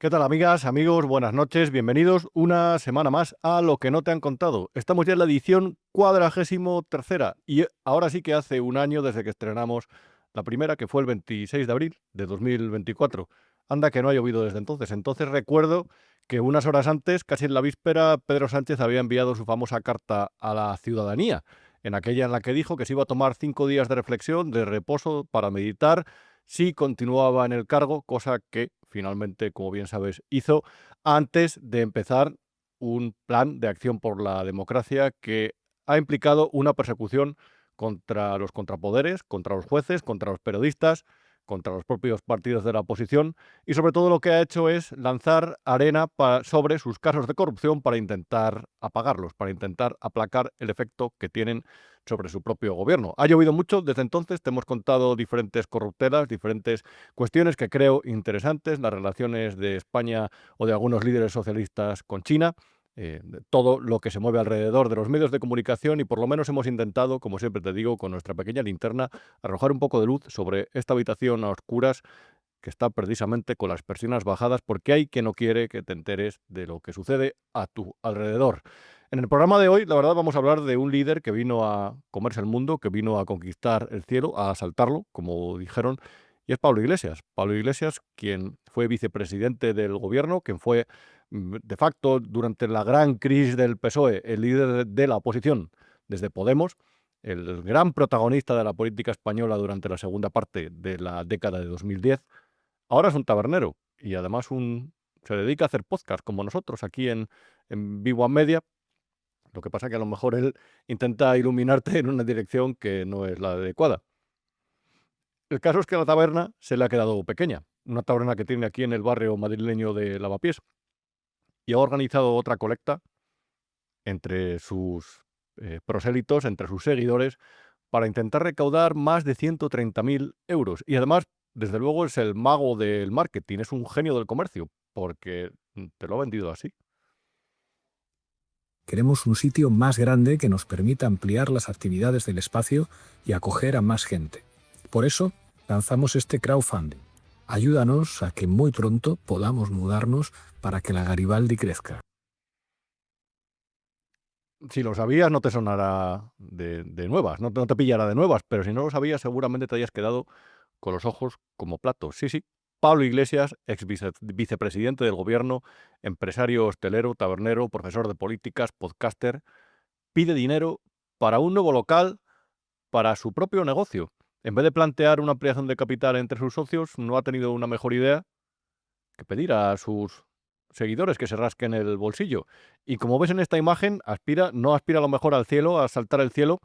¿Qué tal, amigas, amigos? Buenas noches, bienvenidos una semana más a Lo que no te han contado. Estamos ya en la edición 43ª y ahora sí que hace un año desde que estrenamos la primera, que fue el 26 de abril de 2024. Anda que no ha llovido desde entonces. Entonces recuerdo que unas horas antes, casi en la víspera, Pedro Sánchez había enviado su famosa carta a la ciudadanía, en aquella en la que dijo que se iba a tomar 5 días de reflexión, de reposo, para meditar si continuaba en el cargo, cosa que finalmente, como bien sabes, hizo antes de empezar un plan de acción por la democracia que ha implicado una persecución contra los contrapoderes, contra los jueces, contra los periodistas, contra los propios partidos de la oposición y sobre todo lo que ha hecho es lanzar arena sobre sus casos de corrupción para intentar apagarlos, para intentar aplacar el efecto que tienen sobre su propio gobierno. Ha llovido mucho desde entonces, te hemos contado diferentes corruptelas, diferentes cuestiones que creo interesantes, las relaciones de España o de algunos líderes socialistas con China, de todo lo que se mueve alrededor de los medios de comunicación y por lo menos hemos intentado, como siempre te digo, con nuestra pequeña linterna, arrojar un poco de luz sobre esta habitación a oscuras que está precisamente con las persianas bajadas porque hay quien no quiere que te enteres de lo que sucede a tu alrededor. En el programa de hoy, la verdad, vamos a hablar de un líder que vino a comerse el mundo, que vino a conquistar el cielo, a asaltarlo, como dijeron, y es Pablo Iglesias. Pablo Iglesias, quien fue vicepresidente del gobierno, quien fue de facto durante la gran crisis del PSOE, el líder de la oposición desde Podemos, el gran protagonista de la política española durante la segunda parte de la década de 2010. Ahora es un tabernero y además se dedica a hacer podcast como nosotros aquí en Vivo a Media. Lo que pasa que a lo mejor él intenta iluminarte en una dirección que no es la adecuada. El caso es que la taberna se le ha quedado pequeña. Una taberna que tiene aquí en el barrio madrileño de Lavapiés. Y ha organizado otra colecta entre sus prosélitos, entre sus seguidores, para intentar recaudar más de 130.000 euros. Y además, desde luego, es el mago del marketing, es un genio del comercio, porque te lo ha vendido así. Queremos un sitio más grande que nos permita ampliar las actividades del espacio y acoger a más gente. Por eso, lanzamos este crowdfunding. Ayúdanos a que muy pronto podamos mudarnos para que la Garibaldi crezca. Si lo sabías, no te sonará de nuevas, no te pillará de nuevas, pero si no lo sabías, seguramente te hayas quedado con los ojos como platos. Sí, sí. Pablo Iglesias, vicepresidente del gobierno, empresario hostelero, tabernero, profesor de políticas, podcaster, pide dinero para un nuevo local para su propio negocio. En vez de plantear una ampliación de capital entre sus socios, no ha tenido una mejor idea que pedir a sus seguidores que se rasquen el bolsillo. Y como ves en esta imagen, no aspira a lo mejor al cielo, a saltar el cielo,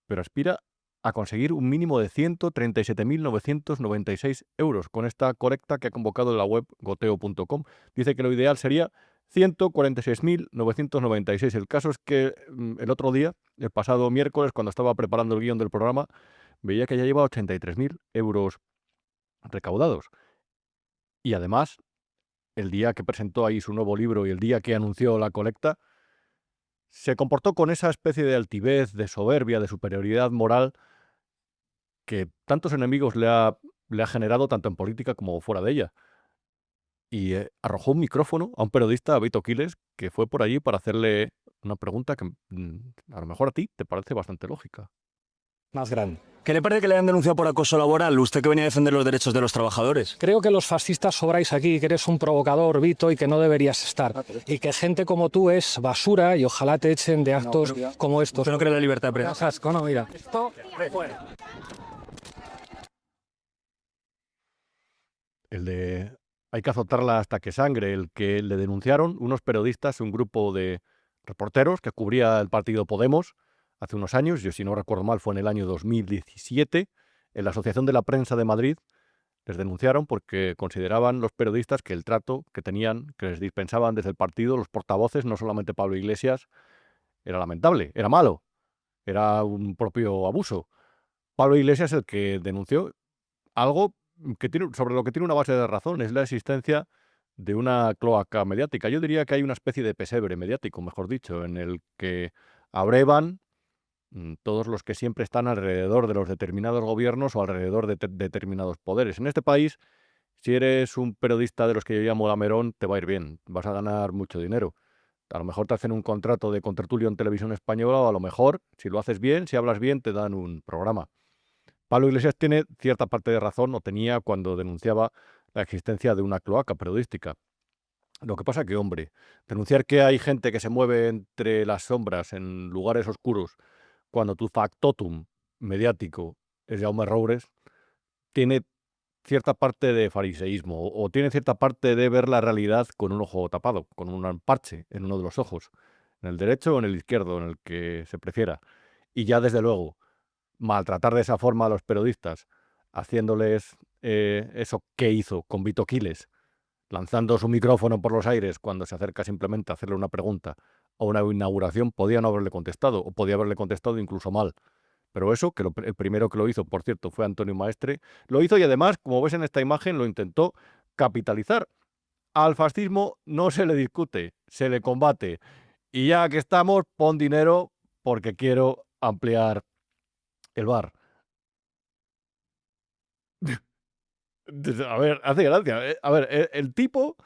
pero aspira a conseguir un mínimo de 137.996 euros con esta colecta que ha convocado en la web goteo.com. Dice que lo ideal sería 146.996. El caso es que el otro día, el pasado miércoles, cuando estaba preparando el guión del programa, veía que ya lleva 83.000 euros recaudados. Y además, el día que presentó ahí su nuevo libro y el día que anunció la colecta, se comportó con esa especie de altivez, de soberbia, de superioridad moral que tantos enemigos le ha generado tanto en política como fuera de ella. Y arrojó un micrófono a un periodista, a Vito Quiles, que fue por allí para hacerle una pregunta que a lo mejor a ti te parece bastante lógica. Más grande. ¿Qué le parece que le hayan denunciado por acoso laboral? Usted que venía a defender los derechos de los trabajadores. Creo que los fascistas sobráis aquí, que eres un provocador, Vito, y que no deberías estar. Y que gente como tú es basura y ojalá te echen de actos como estos. ¿Usted no cree en la libertad de prensa? Asco, no, mira. Esto, fuera. El de hay que azotarla hasta que sangre, el que le denunciaron unos periodistas, un grupo de reporteros que cubría el partido Podemos hace unos años, yo si no recuerdo mal fue en el año 2017, en la Asociación de la Prensa de Madrid les denunciaron porque consideraban los periodistas que el trato que tenían, que les dispensaban desde el partido, los portavoces, no solamente Pablo Iglesias, era lamentable, era malo, era un propio abuso. Pablo Iglesias es el que denunció algo sobre lo que tiene una base de razón, es la existencia de una cloaca mediática. Yo diría que hay una especie de pesebre mediático, mejor dicho, en el que abrevan todos los que siempre están alrededor de los determinados gobiernos o alrededor de determinados poderes. En este país Si eres un periodista de los que yo llamo lamerón, te va a ir bien, vas a ganar mucho dinero. A lo mejor te hacen un contrato de contertulio en Televisión Española o a lo mejor, si lo haces bien, si hablas bien, te dan un programa. Pablo Iglesias tiene cierta parte de razón, o tenía, cuando denunciaba la existencia de una cloaca periodística. Lo que pasa que, hombre, denunciar que hay gente que se mueve entre las sombras en lugares oscuros cuando tu factotum mediático es Jaume Roures, tiene cierta parte de fariseísmo o tiene cierta parte de ver la realidad con un ojo tapado, con un parche en uno de los ojos, en el derecho o en el izquierdo, en el que se prefiera. Y ya desde luego, maltratar de esa forma a los periodistas, haciéndoles eso que hizo con Vito Quiles, lanzando su micrófono por los aires cuando se acerca simplemente a hacerle una pregunta o una inauguración, podía no haberle contestado o podía haberle contestado incluso mal. Pero eso, que el primero que lo hizo, por cierto, fue Antonio Maestre, lo hizo y además, como ves en esta imagen, lo intentó capitalizar. Al fascismo no se le discute, se le combate. Y ya que estamos, pon dinero porque quiero ampliar el bar. A ver, hace gracia. A ver, el tipo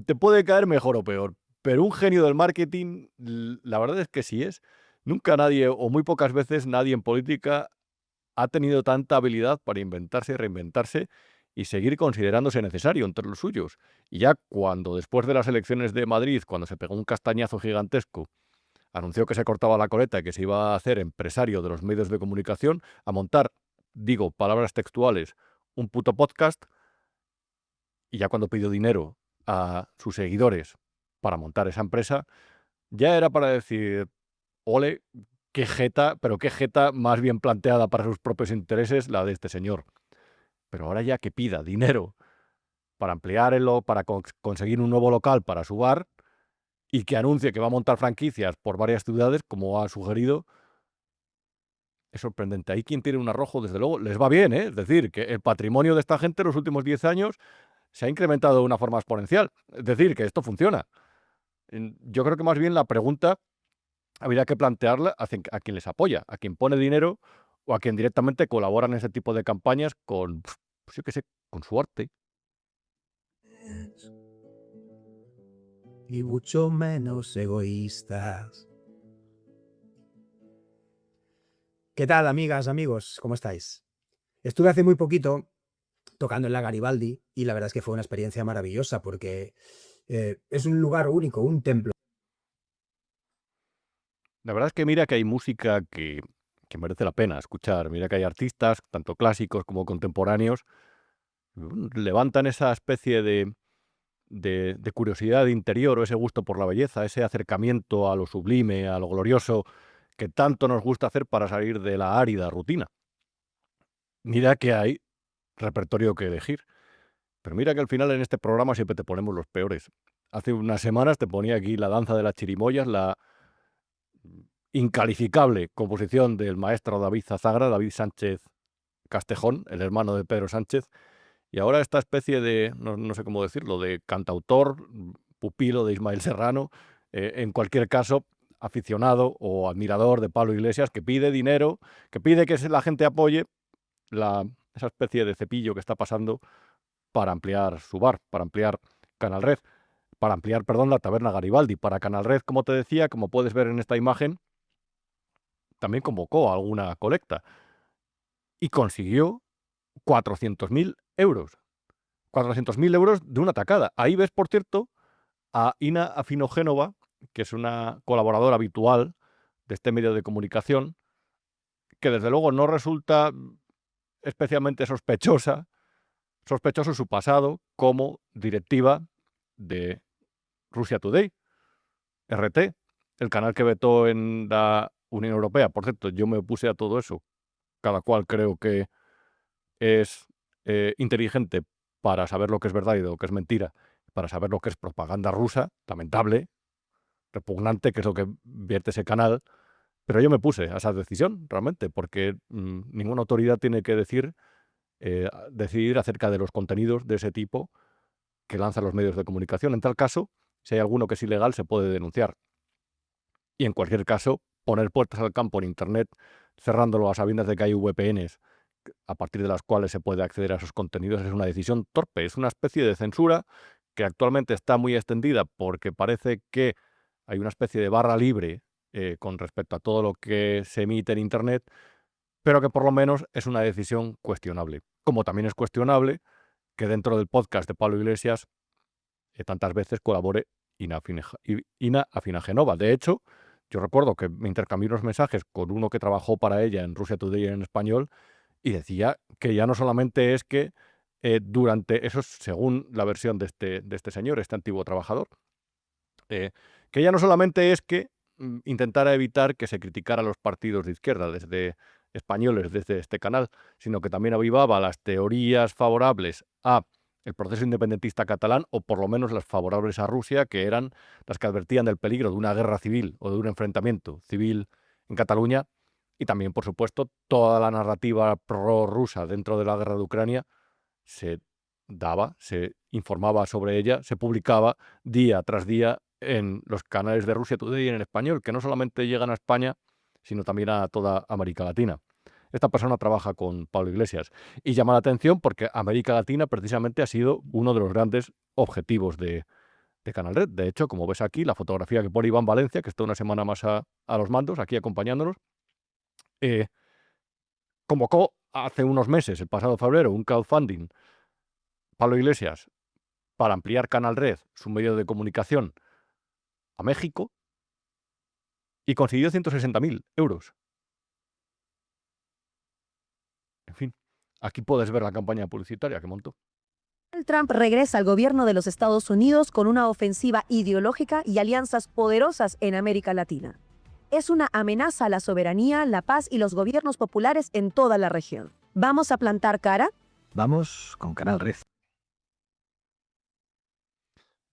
te puede caer mejor o peor, pero un genio del marketing, la verdad es que sí es. Nunca nadie, o muy pocas veces nadie en política ha tenido tanta habilidad para inventarse y reinventarse y seguir considerándose necesario entre los suyos. Y ya cuando, después de las elecciones de Madrid, cuando se pegó un castañazo gigantesco, anunció que se cortaba la coleta y que se iba a hacer empresario de los medios de comunicación, a montar, digo, palabras textuales, un puto podcast, y ya cuando pidió dinero a sus seguidores para montar esa empresa, ya era para decir, ole, qué jeta, pero qué jeta más bien planteada para sus propios intereses la de este señor. Pero ahora ya que pida dinero para ampliarlo, para conseguir un nuevo local para su bar y que anuncie que va a montar franquicias por varias ciudades, como ha sugerido, es sorprendente. Ahí quien tiene un arrojo, desde luego, les va bien, ¿eh? Es decir, que el patrimonio de esta gente en los últimos 10 años se ha incrementado de una forma exponencial. Es decir, que esto funciona. Yo creo que más bien la pregunta habría que plantearla a quien les apoya, a quien pone dinero o a quien directamente colabora en ese tipo de campañas con, pues yo qué sé, con su arte. Y mucho menos egoístas. ¿Qué tal, amigas, amigos? ¿Cómo estáis? Estuve hace muy poquito tocando en la Garibaldi y la verdad es que fue una experiencia maravillosa porque es un lugar único, un templo. La verdad es que mira que hay música que merece la pena escuchar. Mira que hay artistas, tanto clásicos como contemporáneos, levantan esa especie de curiosidad interior o ese gusto por la belleza, ese acercamiento a lo sublime, a lo glorioso, que tanto nos gusta hacer para salir de la árida rutina. Mira que hay repertorio que elegir. Pero mira que al final en este programa siempre te ponemos los peores. Hace unas semanas te ponía aquí La danza de las chirimoyas, la incalificable composición del maestro David Zazagra, David Sánchez Castejón, el hermano de Pedro Sánchez, y ahora esta especie de, no sé cómo decirlo, de cantautor, pupilo de Ismael Serrano, en cualquier caso, aficionado o admirador de Pablo Iglesias, que pide dinero, que pide que la gente apoye esa especie de cepillo que está pasando para ampliar su bar, para ampliar Canal Red, para ampliar, perdón, la taberna Garibaldi. Para Canal Red, como te decía, como puedes ver en esta imagen, también convocó alguna colecta y consiguió 400.000 euros. 400.000 euros de una tacada. Ahí ves, por cierto, a Ina Afinogénova, que es una colaboradora habitual de este medio de comunicación, que desde luego no resulta especialmente sospechoso su pasado como directiva de Russia Today, RT, el canal que vetó en la Unión Europea. Por cierto, yo me opuse a todo eso. Cada cual creo que es inteligente para saber lo que es verdad y lo que es mentira, para saber lo que es propaganda rusa, lamentable, repugnante, que es lo que vierte ese canal. Pero yo me puse a esa decisión, realmente, porque ninguna autoridad tiene que decidir acerca de los contenidos de ese tipo que lanzan los medios de comunicación. En tal caso, si hay alguno que es ilegal, se puede denunciar. Y en cualquier caso, poner puertas al campo en Internet, cerrándolo a sabiendas de que hay VPNs a partir de las cuales se puede acceder a esos contenidos, es una decisión torpe, es una especie de censura que actualmente está muy extendida porque parece que hay una especie de barra libre con respecto a todo lo que se emite en Internet, pero que por lo menos es una decisión cuestionable. Como también es cuestionable que dentro del podcast de Pablo Iglesias tantas veces colabore Ina Afinagenova. De hecho, yo recuerdo que me intercambié unos mensajes con uno que trabajó para ella en Russia Today en español y decía que ya no solamente es que durante, eso es según la versión de este señor, este antiguo trabajador, que ya no solamente es que intentara evitar que se criticara a los partidos de izquierda desde españoles desde este canal, sino que también avivaba las teorías favorables a el proceso independentista catalán, o por lo menos las favorables a Rusia, que eran las que advertían del peligro de una guerra civil o de un enfrentamiento civil en Cataluña, y también, por supuesto, toda la narrativa prorrusa dentro de la guerra de Ucrania se daba, se informaba sobre ella, se publicaba día tras día en los canales de Russia Today en español, que no solamente llegan a España, sino también a toda América Latina. Esta persona trabaja con Pablo Iglesias y llama la atención porque América Latina precisamente ha sido uno de los grandes objetivos de Canal Red. De hecho, como ves aquí, la fotografía que pone Iván Valencia, que está una semana más a los mandos, aquí acompañándonos, convocó hace unos meses, el pasado febrero, un crowdfunding, Pablo Iglesias, para ampliar Canal Red, su medio de comunicación, a México, y consiguió 160.000 euros. En fin, aquí puedes ver la campaña publicitaria que montó. Donald Trump regresa al gobierno de los Estados Unidos con una ofensiva ideológica y alianzas poderosas en América Latina. Es una amenaza a la soberanía, la paz y los gobiernos populares en toda la región. ¿Vamos a plantar cara? Vamos con Canal Red.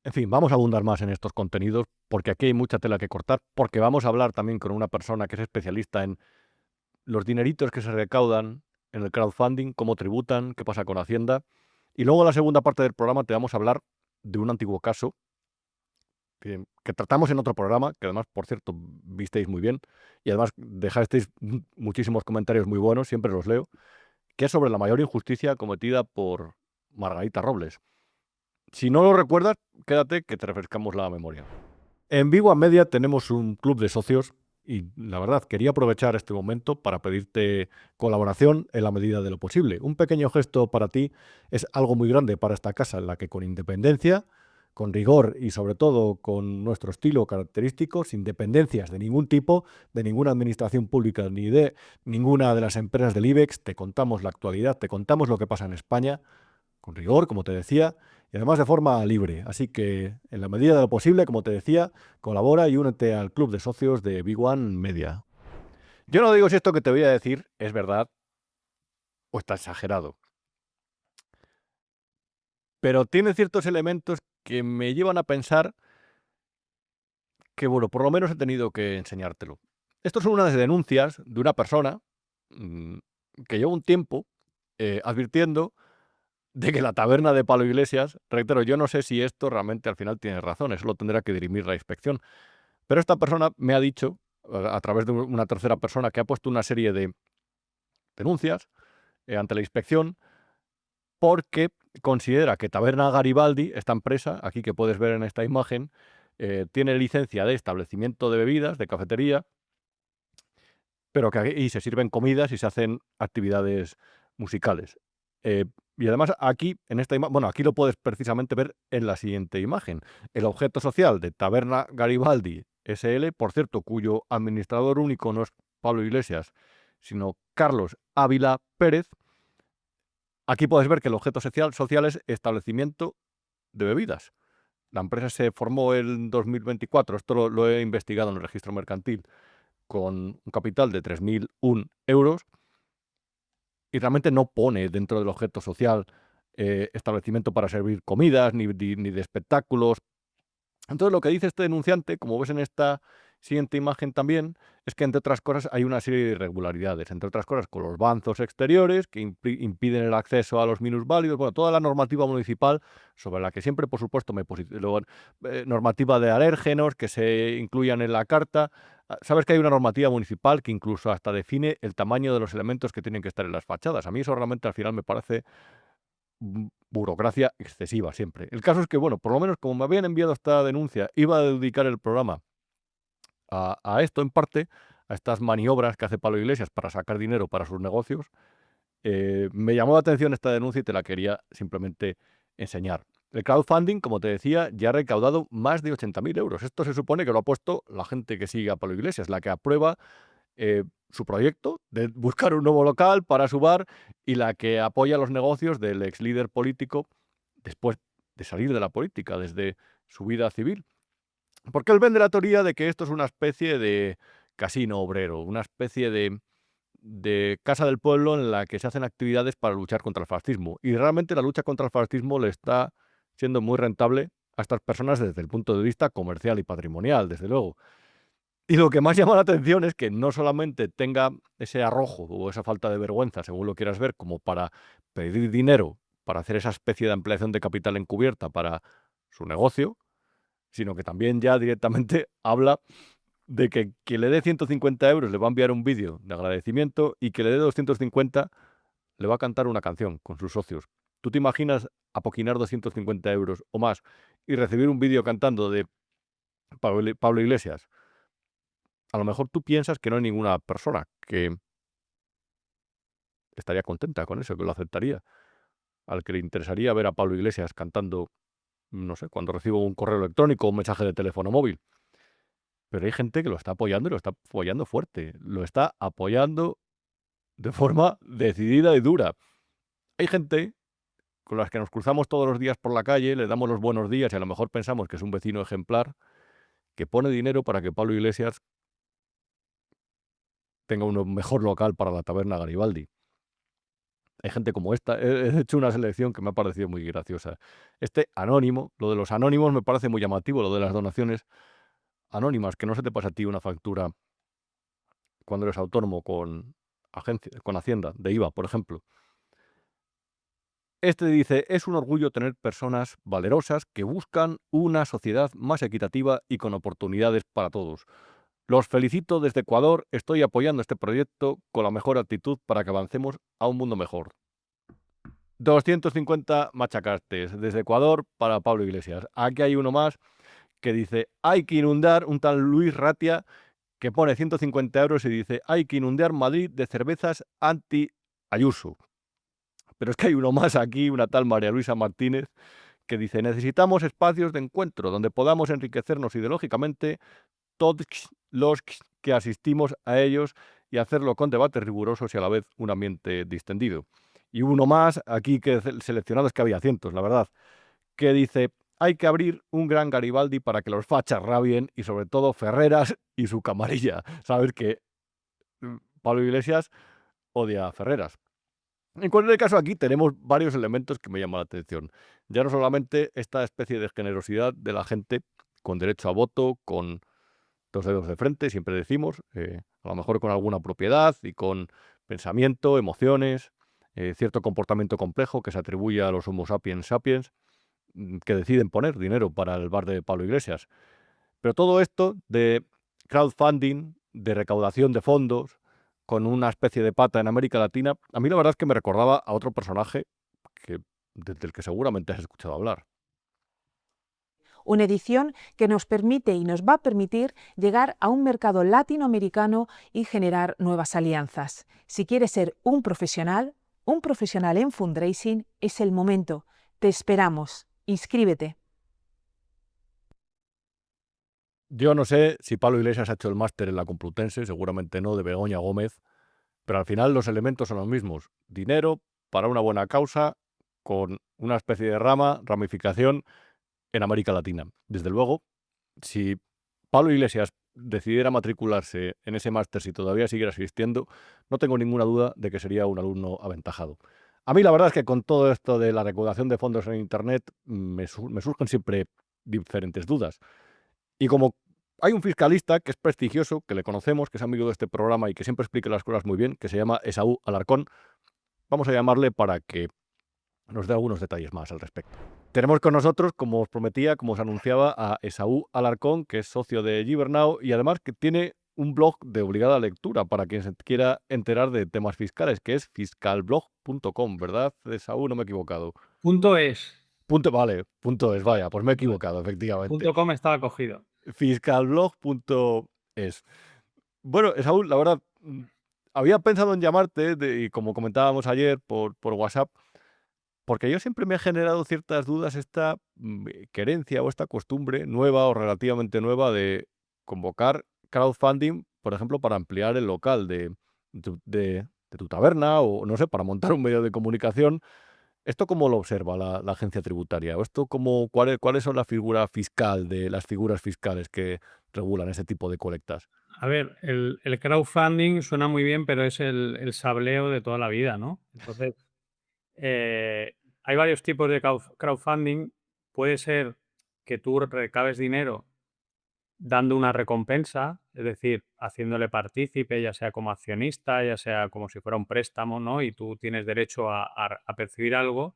En fin, vamos a abundar más en estos contenidos porque aquí hay mucha tela que cortar, porque vamos a hablar también con una persona que es especialista en los dineritos que se recaudan en el crowdfunding, cómo tributan, qué pasa con Hacienda. Y luego en la segunda parte del programa te vamos a hablar de un antiguo caso que tratamos en otro programa, que además, por cierto, visteis muy bien, y además dejasteis muchísimos comentarios muy buenos, siempre los leo, que es sobre la mayor injusticia cometida por Margarita Robles. Si no lo recuerdas, quédate que te refrescamos la memoria. En Vigo Media tenemos un club de socios y la verdad quería aprovechar este momento para pedirte colaboración en la medida de lo posible. Un pequeño gesto para ti es algo muy grande para esta casa en la que con independencia, con rigor y sobre todo con nuestro estilo característico, sin dependencias de ningún tipo, de ninguna administración pública ni de ninguna de las empresas del IBEX, te contamos la actualidad, te contamos lo que pasa en España, con rigor, como te decía, y además de forma libre. Así que, en la medida de lo posible, como te decía, colabora y únete al club de socios de Big One Media. Yo no digo si esto que te voy a decir es verdad o está exagerado, pero tiene ciertos elementos que me llevan a pensar que, bueno, por lo menos he tenido que enseñártelo. Esto son unas denuncias de una persona que lleva un tiempo advirtiendo de que la taberna de Pablo Iglesias, reitero, yo no sé si esto realmente al final tiene razón, eso lo tendrá que dirimir la inspección, pero esta persona me ha dicho, a través de una tercera persona, que ha puesto una serie de denuncias ante la inspección porque considera que Taberna Garibaldi, esta empresa, aquí que puedes ver en esta imagen, tiene licencia de establecimiento de bebidas, de cafetería, pero que aquí se sirven comidas y se hacen actividades musicales. Y además aquí, en esta imagen, bueno, aquí lo puedes precisamente ver en la siguiente imagen. El objeto social de Taberna Garibaldi SL, por cierto, cuyo administrador único no es Pablo Iglesias, sino Carlos Ávila Pérez. Aquí puedes ver que el objeto social es establecimiento de bebidas. La empresa se formó en 2024, esto lo he investigado en el registro mercantil, con un capital de 3.001 euros. Y realmente no pone dentro del objeto social establecimiento para servir comidas ni de espectáculos. Entonces lo que dice este denunciante, como ves en esta siguiente imagen también, es que entre otras cosas hay una serie de irregularidades, entre otras cosas con los banzos exteriores que impiden el acceso a los minusválidos, bueno, toda la normativa municipal sobre la que siempre, por supuesto, normativa de alérgenos que se incluyan en la carta. Sabes que hay una normativa municipal que incluso hasta define el tamaño de los elementos que tienen que estar en las fachadas. A mí eso realmente al final me parece burocracia excesiva siempre. El caso es que, bueno, por lo menos como me habían enviado esta denuncia, iba a dedicar el programa a esto en parte, a estas maniobras que hace Pablo Iglesias para sacar dinero para sus negocios. Me llamó la atención esta denuncia y te la quería simplemente enseñar. El crowdfunding, como te decía, ya ha recaudado más de 80.000 euros. Esto se supone que lo ha puesto la gente que sigue a Pablo Iglesias, la que aprueba su proyecto de buscar un nuevo local para su bar y la que apoya los negocios del ex líder político después de salir de la política, desde su vida civil. Porque él vende la teoría de que esto es una especie de casino obrero, una especie de casa del pueblo en la que se hacen actividades para luchar contra el fascismo. Y realmente la lucha contra el fascismo le está siendo muy rentable a estas personas desde el punto de vista comercial y patrimonial, desde luego. Y lo que más llama la atención es que no solamente tenga ese arrojo o esa falta de vergüenza, según lo quieras ver, como para pedir dinero para hacer esa especie de ampliación de capital encubierta para su negocio, sino que también ya directamente habla de que quien le dé 150 euros le va a enviar un vídeo de agradecimiento y que le dé 250 le va a cantar una canción con sus socios. ¿Tú te imaginas apoquinar 250 euros o más y recibir un vídeo cantando de Pablo Iglesias? A lo mejor tú piensas que no hay ninguna persona que estaría contenta con eso, que lo aceptaría, al que le interesaría ver a Pablo Iglesias cantando, no sé, cuando recibo un correo electrónico o un mensaje de teléfono móvil. Pero hay gente que lo está apoyando y lo está apoyando fuerte, lo está apoyando de forma decidida y dura. Hay gente con las que nos cruzamos todos los días por la calle, le damos los buenos días y a lo mejor pensamos que es un vecino ejemplar, que pone dinero para que Pablo Iglesias tenga un mejor local para la taberna Garibaldi. Hay gente como esta. He hecho una selección que me ha parecido muy graciosa. Este anónimo, lo de los anónimos me parece muy llamativo, lo de las donaciones anónimas, que no se te pasa a ti una factura cuando eres autónomo con Hacienda, de IVA, por ejemplo. Este dice, es un orgullo tener personas valerosas que buscan una sociedad más equitativa y con oportunidades para todos. Los felicito desde Ecuador, estoy apoyando este proyecto con la mejor actitud para que avancemos a un mundo mejor. 250 machacastes desde Ecuador para Pablo Iglesias. Aquí hay uno más que dice, hay que inundar, un tal Luis Ratia, que pone 150 euros y dice, hay que inundar Madrid de cervezas anti-Ayuso. Pero es que hay uno más aquí, una tal María Luisa Martínez, que dice, necesitamos espacios de encuentro donde podamos enriquecernos ideológicamente todos los que asistimos a ellos y hacerlo con debates rigurosos y a la vez un ambiente distendido. Y uno más, aquí que seleccionado es que había cientos, la verdad, que dice, hay que abrir un gran Garibaldi para que los fachas rabien y sobre todo Ferreras y su camarilla. Sabes que Pablo Iglesias odia a Ferreras. En cualquier caso, aquí tenemos varios elementos que me llaman la atención. Ya no solamente esta especie de generosidad de la gente con derecho a voto, con 2 dedos de frente, siempre decimos, a lo mejor con alguna propiedad y con pensamiento, emociones, cierto comportamiento complejo que se atribuye a los Homo sapiens sapiens, que deciden poner dinero para el bar de Pablo Iglesias. Pero todo esto de crowdfunding, de recaudación de fondos, con una especie de pata en América Latina, a mí la verdad es que me recordaba a otro personaje del que seguramente has escuchado hablar. Una edición que nos permite y nos va a permitir llegar a un mercado latinoamericano y generar nuevas alianzas. Si quieres ser un profesional en fundraising, es el momento. Te esperamos. Inscríbete. Yo no sé si Pablo Iglesias ha hecho el máster en la Complutense, seguramente no, de Begoña Gómez, pero al final los elementos son los mismos. Dinero para una buena causa, con una especie de ramificación en América Latina. Desde luego, si Pablo Iglesias decidiera matricularse en ese máster, si todavía siguiera asistiendo, no tengo ninguna duda de que sería un alumno aventajado. A mí la verdad es que con todo esto de la recaudación de fondos en Internet me surgen siempre diferentes dudas. Y como hay un fiscalista que es prestigioso, que le conocemos, que es amigo de este programa y que siempre explica las cosas muy bien, que se llama Esaú Alarcón, vamos a llamarle para que nos dé algunos detalles más al respecto. Tenemos con nosotros, como os prometía, como os anunciaba, a Esaú Alarcón, que es socio de Gibernau y además que tiene un blog de obligada lectura para quien se quiera enterar de temas fiscales, que es fiscalblog.com, ¿verdad, Saúl? No me he equivocado. .es. Vale, .es, vaya, pues me he equivocado, efectivamente. .com estaba cogido. Fiscalblog.es. Bueno, Saúl, la verdad, había pensado en llamarte, y como comentábamos ayer por WhatsApp, porque yo siempre me ha generado ciertas dudas esta querencia o esta costumbre nueva o relativamente nueva de convocar crowdfunding, por ejemplo, para ampliar el local de tu taberna o, no sé, para montar un medio de comunicación. ¿Esto cómo lo observa la agencia tributaria? ¿O esto cuáles son la figura fiscal de las figuras fiscales que regulan ese tipo de colectas? A ver, el crowdfunding suena muy bien, pero es el sableo de toda la vida, ¿no? Entonces, hay varios tipos de crowdfunding. Puede ser que tú recabes dinero dando una recompensa, es decir, haciéndole partícipe, ya sea como accionista, ya sea como si fuera un préstamo, ¿no? Y tú tienes derecho a percibir algo.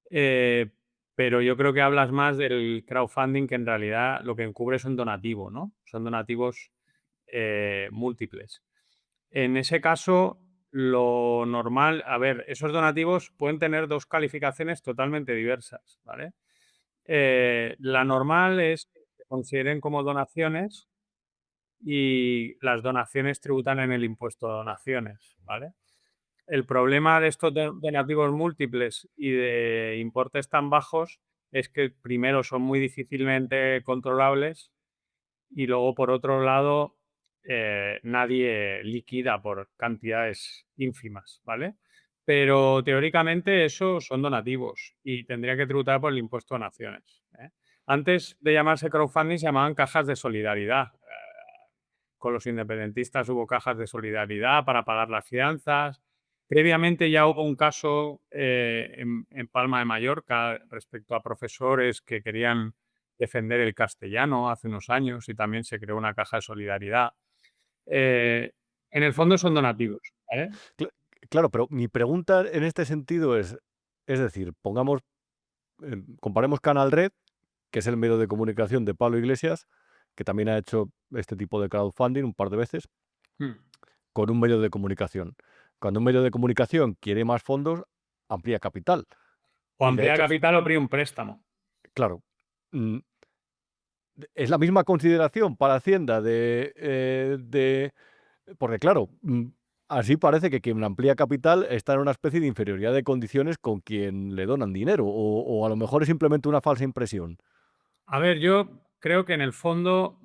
Pero yo creo que hablas más del crowdfunding, que en realidad lo que encubre es un donativo, ¿no? Son donativos múltiples. En ese caso, lo normal, a ver, esos donativos pueden tener dos calificaciones totalmente diversas, ¿vale? La normal es que se consideren como donaciones y las donaciones tributan en el impuesto de donaciones, ¿vale? El problema de estos donativos múltiples y de importes tan bajos es que primero son muy difícilmente controlables y luego, por otro lado, nadie liquida por cantidades ínfimas, ¿vale? Pero teóricamente esos son donativos y tendría que tributar por el impuesto de donaciones, ¿eh? Antes de llamarse crowdfunding se llamaban cajas de solidaridad. Con los independentistas hubo cajas de solidaridad para pagar las fianzas. Previamente ya hubo un caso en Palma de Mallorca respecto a profesores que querían defender el castellano hace unos años y también se creó una caja de solidaridad. En el fondo son donativos, ¿vale? Claro, pero mi pregunta en este sentido es decir, comparemos Canal Red, que es el medio de comunicación de Pablo Iglesias, que también ha hecho este tipo de crowdfunding un par de veces, con un medio de comunicación. Cuando un medio de comunicación quiere más fondos, amplía capital. O Y de amplía hecho, capital o pide un préstamo. claro. Es la misma consideración para Hacienda porque claro, así parece que quien amplía capital está en una especie de inferioridad de condiciones con quien le donan dinero, o a lo mejor es simplemente una falsa impresión. A ver, yo creo que en el fondo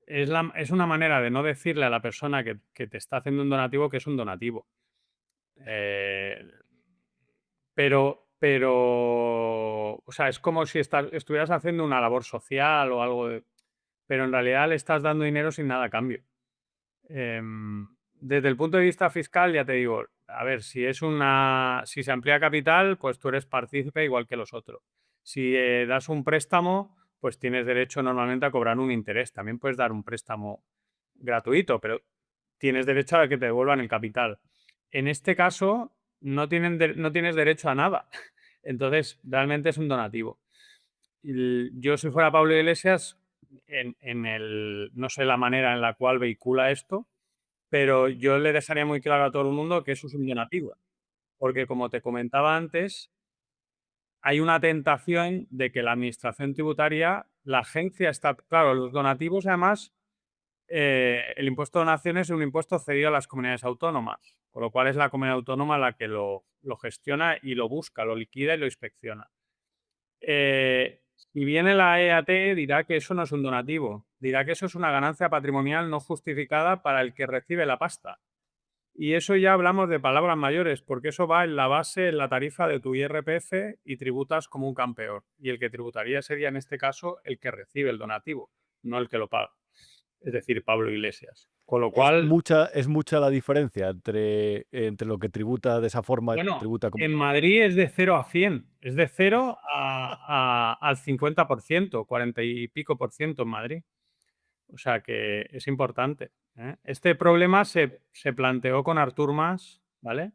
es una manera de no decirle a la persona que te está haciendo un donativo que es un donativo. O sea, es como si estuvieras haciendo una labor social o algo, pero en realidad le estás dando dinero sin nada a cambio. Desde el punto de vista fiscal, ya te digo, a ver, si se amplía capital, pues tú eres partícipe igual que los otros. Si das un préstamo, pues tienes derecho normalmente a cobrar un interés. También puedes dar un préstamo gratuito, pero tienes derecho a que te devuelvan el capital. En este caso, no tienes derecho a nada. Entonces, realmente es un donativo. Yo, si fuera Pablo Iglesias, no sé la manera en la cual vehicula esto, pero yo le dejaría muy claro a todo el mundo que eso es un donativo. Porque, como te comentaba antes, hay una tentación de que la administración tributaria, la agencia está... Claro, los donativos, además, el impuesto de donaciones es un impuesto cedido a las comunidades autónomas, con lo cual es la comunidad autónoma la que lo gestiona y lo busca, lo liquida y lo inspecciona. Si viene la EAT, dirá que eso no es un donativo, dirá que eso es una ganancia patrimonial no justificada para el que recibe la pasta. Y eso ya hablamos de palabras mayores, porque eso va en la base, en la tarifa de tu IRPF y tributas como un campeón. Y el que tributaría sería, en este caso, el que recibe el donativo, no el que lo paga. Es decir, Pablo Iglesias. Con lo cual... Es mucha la diferencia entre lo que tributa de esa forma. Bueno, Tributa como... en Madrid es de 0 a 100. Es de 0 al 50%, 40 y pico por ciento en Madrid. O sea que es importante, ¿eh? Este problema se planteó con Artur Mas, ¿vale?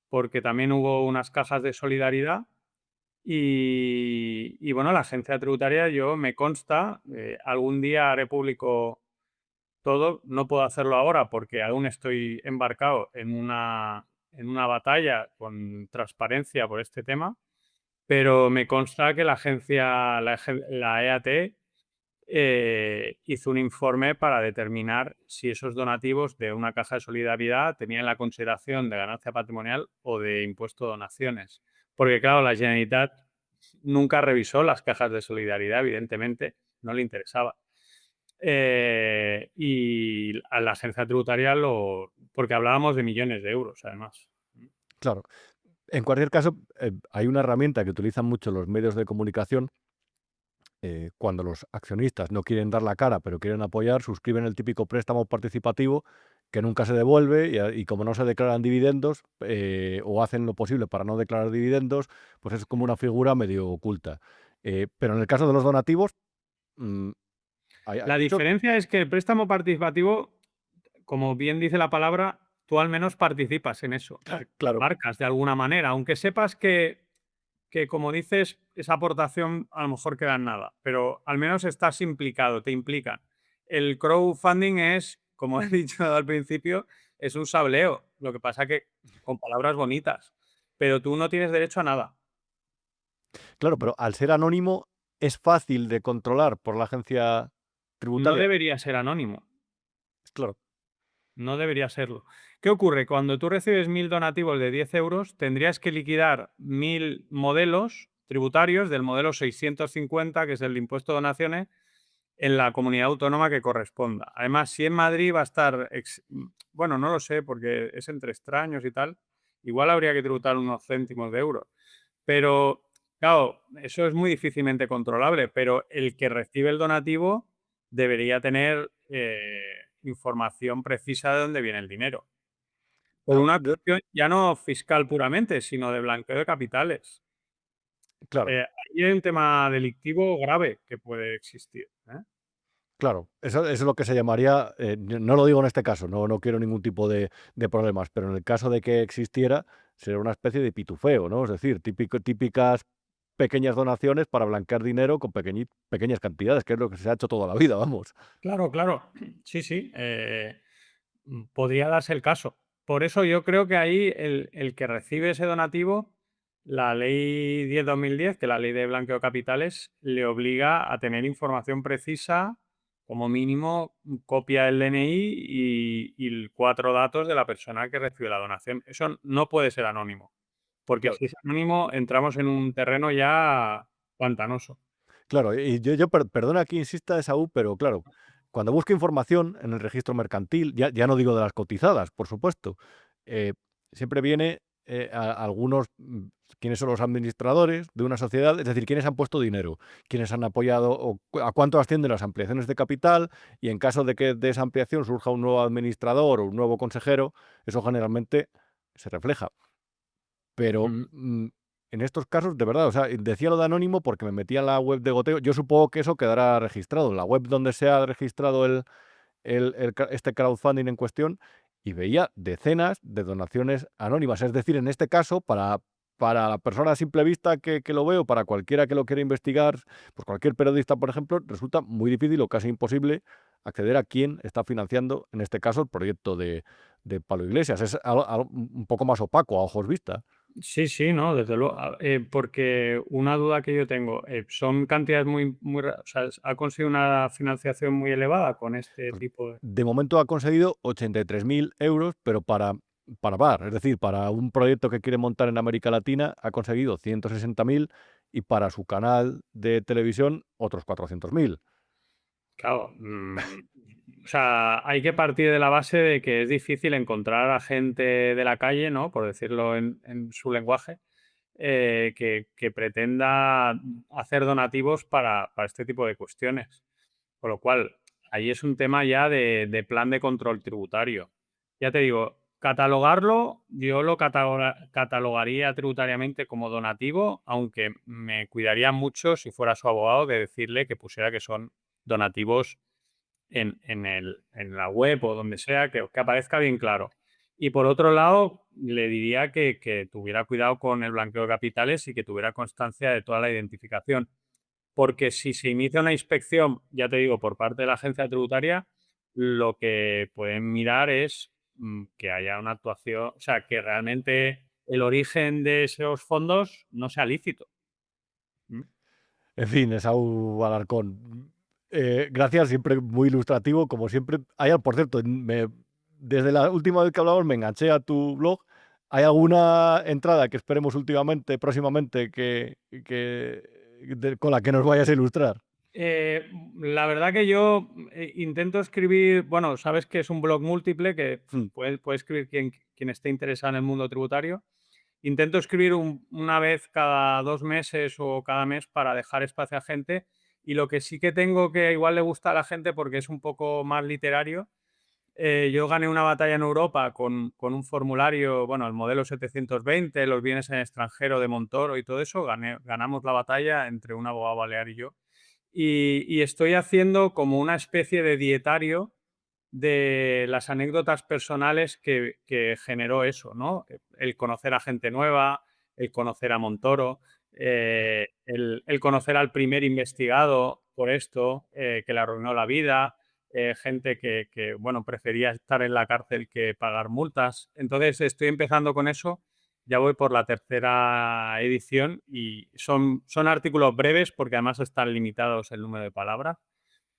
Porque también hubo unas cajas de solidaridad y bueno, la agencia tributaria, yo me consta, algún día haré público todo. No puedo hacerlo ahora porque aún estoy embarcado en una batalla con transparencia por este tema, pero me consta que la EAT hizo un informe para determinar si esos donativos de una caja de solidaridad tenían la consideración de ganancia patrimonial o de impuesto de donaciones. Porque claro, la Generalitat nunca revisó las cajas de solidaridad, evidentemente, no le interesaba. Y a la agencia tributaria porque hablábamos de millones de euros, además. Claro. En cualquier caso, hay una herramienta que utilizan mucho los medios de comunicación cuando los accionistas no quieren dar la cara, pero quieren apoyar, suscriben el típico préstamo participativo que nunca se devuelve y como no se declaran dividendos o hacen lo posible para no declarar dividendos, pues es como una figura medio oculta. Pero en el caso de los donativos, mm, hay La muchos... diferencia es que el préstamo participativo, como bien dice la palabra, tú al menos participas en eso. Claro, Marcas de alguna manera, aunque sepas que como dices, esa aportación a lo mejor queda en nada, pero al menos estás implicado, te implican. El crowdfunding es, como he dicho al principio, es un sableo. Lo que pasa que con palabras bonitas, pero tú no tienes derecho a nada. claro, pero al ser anónimo es fácil de controlar por la agencia No tributaria. debería ser anónimo. Claro, No debería serlo. ¿Qué ocurre? Cuando tú recibes 1.000 donativos de 10 euros, tendrías que liquidar 1.000 modelos tributarios del modelo 650, que es el de impuesto de donaciones, en la comunidad autónoma que corresponda. Además, si en Madrid va a estar, bueno, no lo sé, porque es entre extraños y tal, igual habría que tributar unos céntimos de euro. Pero, claro, eso es muy difícilmente controlable, pero el que recibe el donativo debería tener información precisa de dónde viene el dinero. Por ah, una cuestión ya no fiscal puramente, sino de blanqueo de capitales. claro. Ahí hay un tema delictivo grave que puede existir, ¿eh? Claro, eso es lo que se llamaría, no lo digo en este caso, no quiero ningún tipo de problemas, pero en el caso de que existiera, sería una especie de pitufeo, ¿no? Es decir, típicas pequeñas donaciones para blanquear dinero con pequeñas cantidades, que es lo que se ha hecho toda la vida, vamos. Claro, claro. Sí, sí. Podría darse el caso. Por eso yo creo que ahí el que recibe ese donativo, la ley 10/2010, que es la ley de blanqueo de capitales, le obliga a tener información precisa, como mínimo copia del DNI y 4 datos de la persona que recibe la donación. Eso no puede ser anónimo, porque Claro, si es anónimo entramos en un terreno ya pantanoso. claro, y yo perdona que insista, Esaú, pero claro, cuando busco información en el registro mercantil, ya no digo de las cotizadas, por supuesto, eh, siempre viene algunos, quiénes son los administradores de una sociedad, es decir, quiénes han puesto dinero, quiénes han apoyado o a cuánto ascienden las ampliaciones de capital y en caso de que de esa ampliación surja un nuevo administrador o un nuevo consejero, eso generalmente se refleja. Pero Mm. en estos casos, de verdad, o sea, decía lo de anónimo porque me metía en la web de Goteo. Yo supongo que eso quedará registrado en la web donde se ha registrado este crowdfunding en cuestión y veía decenas de donaciones anónimas. Es decir, en este caso, para la persona a simple vista que lo veo, para cualquiera que lo quiera investigar, pues cualquier periodista, por ejemplo, resulta muy difícil o casi imposible acceder a quién está financiando, en este caso, el proyecto de Pablo Iglesias. Es un poco más opaco a ojos vista. Sí, sí, no, desde luego. Porque una duda que yo tengo, son cantidades o sea, ¿ha conseguido una financiación muy elevada con este Pues, tipo de...? de momento ha conseguido 83.000 euros, pero para VAR, es decir, para un proyecto que quiere montar en América Latina ha conseguido 160.000 y para su canal de televisión otros 400.000. Claro, o sea, hay que partir de la base de que es difícil encontrar a gente de la calle, ¿no? Por decirlo en su lenguaje, que pretenda hacer donativos para este tipo de cuestiones. Con lo cual, ahí es un tema ya de plan de control tributario. Ya te digo, catalogarlo, yo lo catalogaría tributariamente como donativo, aunque me cuidaría mucho si fuera su abogado de decirle que pusiera que son donativos en la web o donde sea, que aparezca bien claro. Y por otro lado, le diría que tuviera cuidado con el blanqueo de capitales y que tuviera constancia de toda la identificación. Porque si se inicia una inspección, ya te digo, por parte de la agencia tributaria, lo que pueden mirar es que haya una actuación, o sea, que realmente el origen de esos fondos no sea lícito. ¿Mm? En fin, Esaú Alarcón, gracias, siempre muy ilustrativo, como siempre. Por cierto, desde la última vez que hablamos me enganché a tu blog. ¿Hay alguna entrada que esperemos próximamente, con la que nos vayas a ilustrar? La verdad que yo intento escribir, bueno, sabes que es un blog múltiple que puede escribir quien esté interesado en el mundo tributario. Intento escribir una vez cada 2 meses o cada mes para dejar espacio a gente, y lo que sí que tengo que igual le gusta a la gente porque es un poco más literario. Yo gané una batalla en Europa con un formulario, bueno, el modelo 720, los bienes en extranjero de Montoro y todo eso. Ganamos la batalla entre un abogado balear y yo. Y estoy haciendo como una especie de dietario de las anécdotas personales que generó eso, ¿no? El conocer a gente nueva, el conocer a Montoro, el conocer al primer investigado por esto, que le arruinó la vida, gente que, bueno, prefería estar en la cárcel que pagar multas. Entonces estoy empezando con eso. Ya voy por la tercera edición y son artículos breves porque además están limitados el número de palabras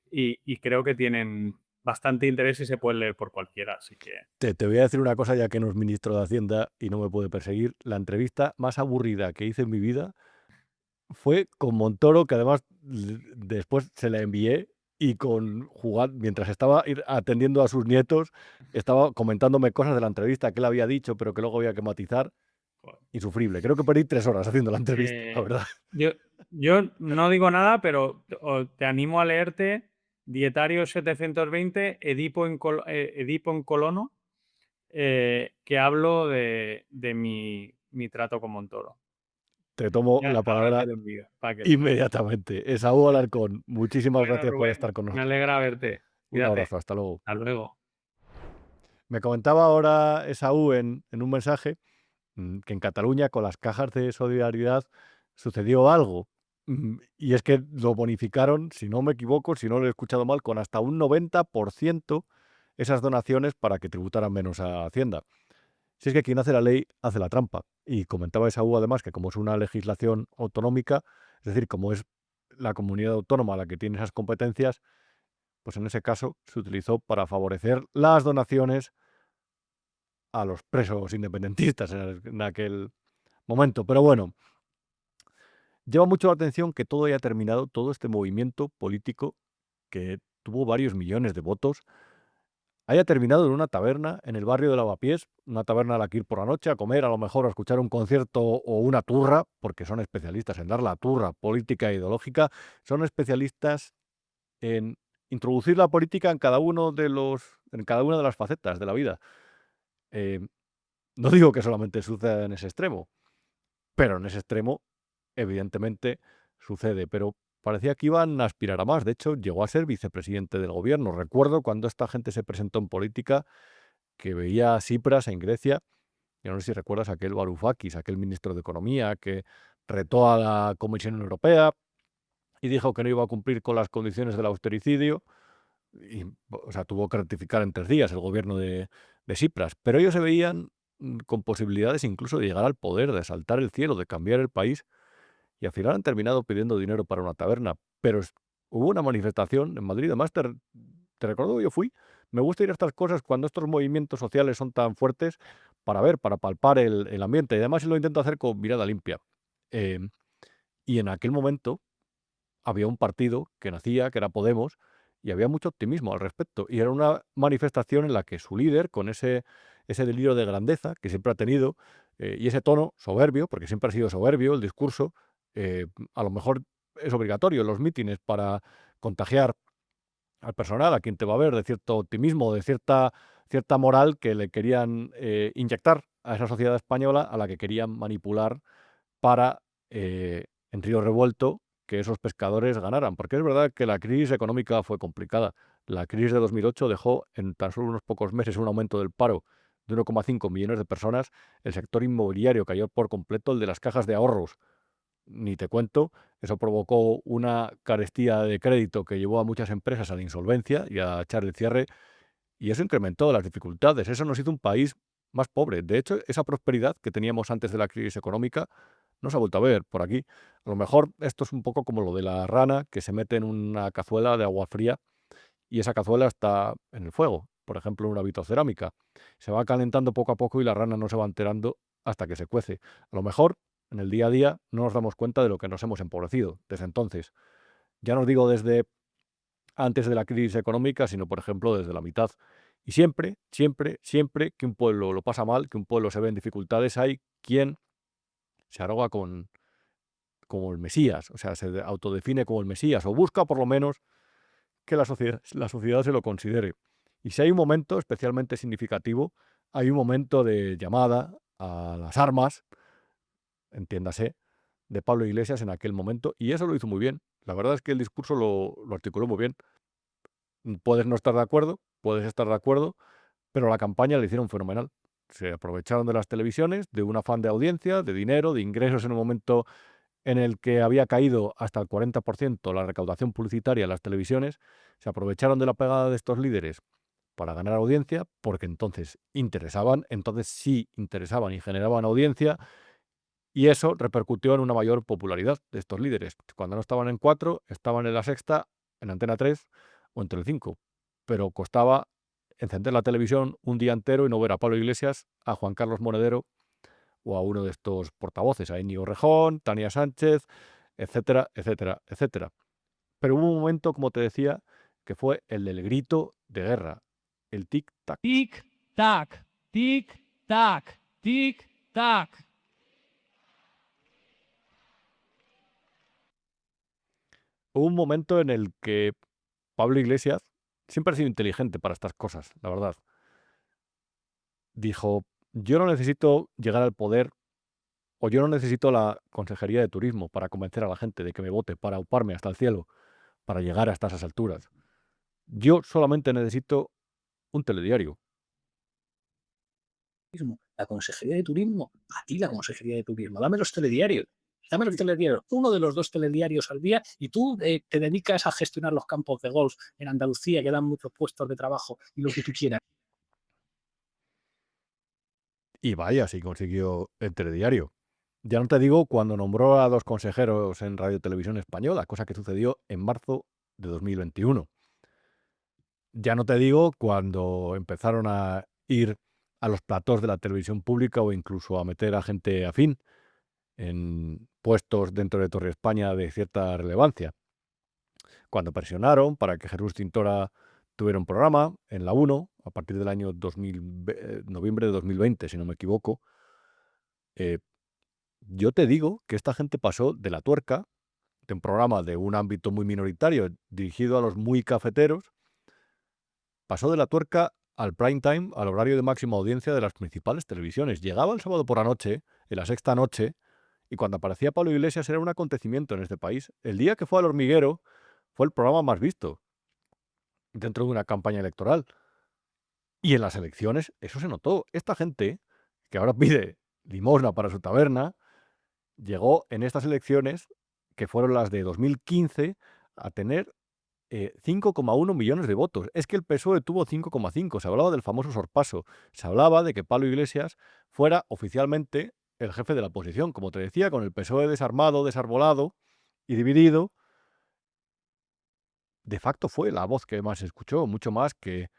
y creo que tienen bastante interés y se pueden leer por cualquiera, así que... Te voy a decir una cosa, ya que no es ministro de Hacienda y no me puede perseguir. La entrevista más aburrida que hice en mi vida fue con Montoro, que además después se la envié, y mientras estaba atendiendo a sus nietos, estaba comentándome cosas de la entrevista que él había dicho, pero que luego había que matizar. Insufrible. Creo que perdí 3 horas haciendo la entrevista, la verdad. Yo no digo nada, pero te animo a leerte Dietario 720, Edipo en Colono, que hablo de mi trato con Montoro. Te tomo Ya, la ahora palabra te lo envío, para que lo veas. inmediatamente. Esaú Alarcón, muchísimas Bueno, gracias por Rubén, estar con me nosotros. alegra verte. Un Cuídate. abrazo, hasta luego. Hasta luego. Me comentaba ahora Esaú en un mensaje que en Cataluña con las cajas de solidaridad sucedió algo. Y es que lo bonificaron, si no me equivoco, si no lo he escuchado mal, con hasta un 90% esas donaciones para que tributaran menos a Hacienda. Si es que quien hace la ley hace la trampa. Y comentaba Esaú además que como es una legislación autonómica, es decir, como es la comunidad autónoma la que tiene esas competencias, pues en ese caso se utilizó para favorecer las donaciones a los presos independentistas en aquel momento. Pero bueno, llama mucho la atención que todo haya terminado, todo este movimiento político que tuvo varios millones de votos, haya terminado en una taberna en el barrio de Lavapiés, una taberna a la que ir por la noche a comer, a lo mejor a escuchar un concierto o una turra, porque son especialistas en dar la turra política e ideológica, son especialistas en introducir la política en cada en cada una de las facetas de la vida. No digo que solamente suceda en ese extremo, pero en ese extremo, evidentemente, sucede. Pero parecía que iban a aspirar a más. De hecho, llegó a ser vicepresidente del gobierno. Recuerdo cuando esta gente se presentó en política, que veía a Tsipras en Grecia. Yo no sé si recuerdas aquel Varoufakis, aquel ministro de Economía, que retó a la Comisión Europea y dijo que no iba a cumplir con las condiciones del austericidio. Y, o sea, tuvo que rectificar en 3 días el gobierno de Tsipras. Pero ellos se veían con posibilidades incluso de llegar al poder, de saltar el cielo, de cambiar el país. Y al final han terminado pidiendo dinero para una taberna. Pero hubo una manifestación en Madrid, además te recuerdo, yo fui. Me gusta ir a estas cosas cuando estos movimientos sociales son tan fuertes para palpar el ambiente. Y además lo intento hacer con mirada limpia. Y en aquel momento había un partido que nacía, que era Podemos, y había mucho optimismo al respecto. Y era una manifestación en la que su líder, con ese delirio de grandeza que siempre ha tenido, y ese tono soberbio, porque siempre ha sido soberbio el discurso, a lo mejor es obligatorio en los mítines para contagiar al personal, a quien te va a ver, de cierto optimismo, de cierta moral que le querían inyectar a esa sociedad española a la que querían manipular para, en río revuelto, que esos pescadores ganaran. Porque es verdad que la crisis económica fue complicada. La crisis de 2008 dejó en tan solo unos pocos meses un aumento del paro de 1,5 millones de personas. El sector inmobiliario cayó por completo, el de las cajas de ahorros ni te cuento. Eso provocó una carestía de crédito que llevó a muchas empresas a la insolvencia y a echar el cierre, y eso incrementó las dificultades. Eso nos hizo un país más pobre. De hecho, esa prosperidad que teníamos antes de la crisis económica no se ha vuelto a ver por aquí. A lo mejor esto es un poco como lo de la rana que se mete en una cazuela de agua fría y esa cazuela está en el fuego, por ejemplo, en una vitrocerámica. Se va calentando poco a poco y la rana no se va enterando hasta que se cuece. A lo mejor en el día a día no nos damos cuenta de lo que nos hemos empobrecido desde entonces. Ya no digo desde antes de la crisis económica, sino, por ejemplo, desde la mitad. Y siempre, siempre, siempre que un pueblo lo pasa mal, que un pueblo se ve en dificultades, hay quien se arroga como el Mesías, o sea, se autodefine como el Mesías, o busca por lo menos que la sociedad se lo considere. Y si hay un momento especialmente significativo, hay un momento de llamada a las armas, entiéndase, de Pablo Iglesias en aquel momento, y eso lo hizo muy bien. La verdad es que el discurso lo articuló muy bien. Puedes no estar de acuerdo, puedes estar de acuerdo, pero la campaña la hicieron fenomenal. Se aprovecharon de las televisiones, de un afán de audiencia, de dinero, de ingresos en un momento en el que había caído hasta el 40% la recaudación publicitaria en las televisiones. Se aprovecharon de la pegada de estos líderes para ganar audiencia, porque entonces sí interesaban y generaban audiencia, y eso repercutió en una mayor popularidad de estos líderes. Cuando no estaban en 4, estaban en La Sexta, en Antena 3 o en Telecinco. Pero costaba encender la televisión un día entero y no ver a Pablo Iglesias, a Juan Carlos Monedero o a uno de estos portavoces, a Íñigo Rejón, Tania Sánchez, etcétera, etcétera, etcétera. Pero hubo un momento, como te decía, que fue el del grito de guerra, el tic-tac. Tic-tac, tic-tac, tic-tac. Hubo un momento en el que Pablo Iglesias siempre ha sido inteligente para estas cosas, la verdad. Dijo, yo no necesito llegar al poder o yo no necesito la Consejería de Turismo para convencer a la gente de que me vote, para auparme hasta el cielo, para llegar hasta esas alturas. Yo solamente necesito un telediario. La Consejería de Turismo, a ti la Consejería de Turismo, dame los telediarios. Dame los telediarios, uno de los 2 telediarios al día y tú te dedicas a gestionar los campos de golf en Andalucía que dan muchos puestos de trabajo y lo que tú quieras. Y vaya, si consiguió el telediario. Ya no te digo cuando nombró a 2 consejeros en Radio Televisión Española, cosa que sucedió en marzo de 2021. Ya no te digo cuando empezaron a ir a los platós de la televisión pública o incluso a meter a gente afín en puestos dentro de Torre España de cierta relevancia. Cuando presionaron para que Jesús Tintora tuviera un programa en la 1 a partir del año noviembre de 2020, si no me equivoco. Yo te digo que esta gente pasó de La Tuerca, de un programa de un ámbito muy minoritario dirigido a los muy cafeteros, pasó de La Tuerca al prime time, al horario de máxima audiencia de las principales televisiones. Llegaba el sábado por la noche, en La Sexta noche, y cuando aparecía Pablo Iglesias era un acontecimiento en este país. El día que fue al Hormiguero fue el programa más visto dentro de una campaña electoral. Y en las elecciones eso se notó. Esta gente, que ahora pide limosna para su taberna, llegó en estas elecciones, que fueron las de 2015, a tener 5,1 millones de votos. Es que el PSOE tuvo 5,5. Se hablaba del famoso sorpaso. Se hablaba de que Pablo Iglesias fuera oficialmente el jefe de la oposición. Como te decía, con el PSOE desarmado, desarbolado y dividido, de facto fue la voz que más se escuchó, mucho más que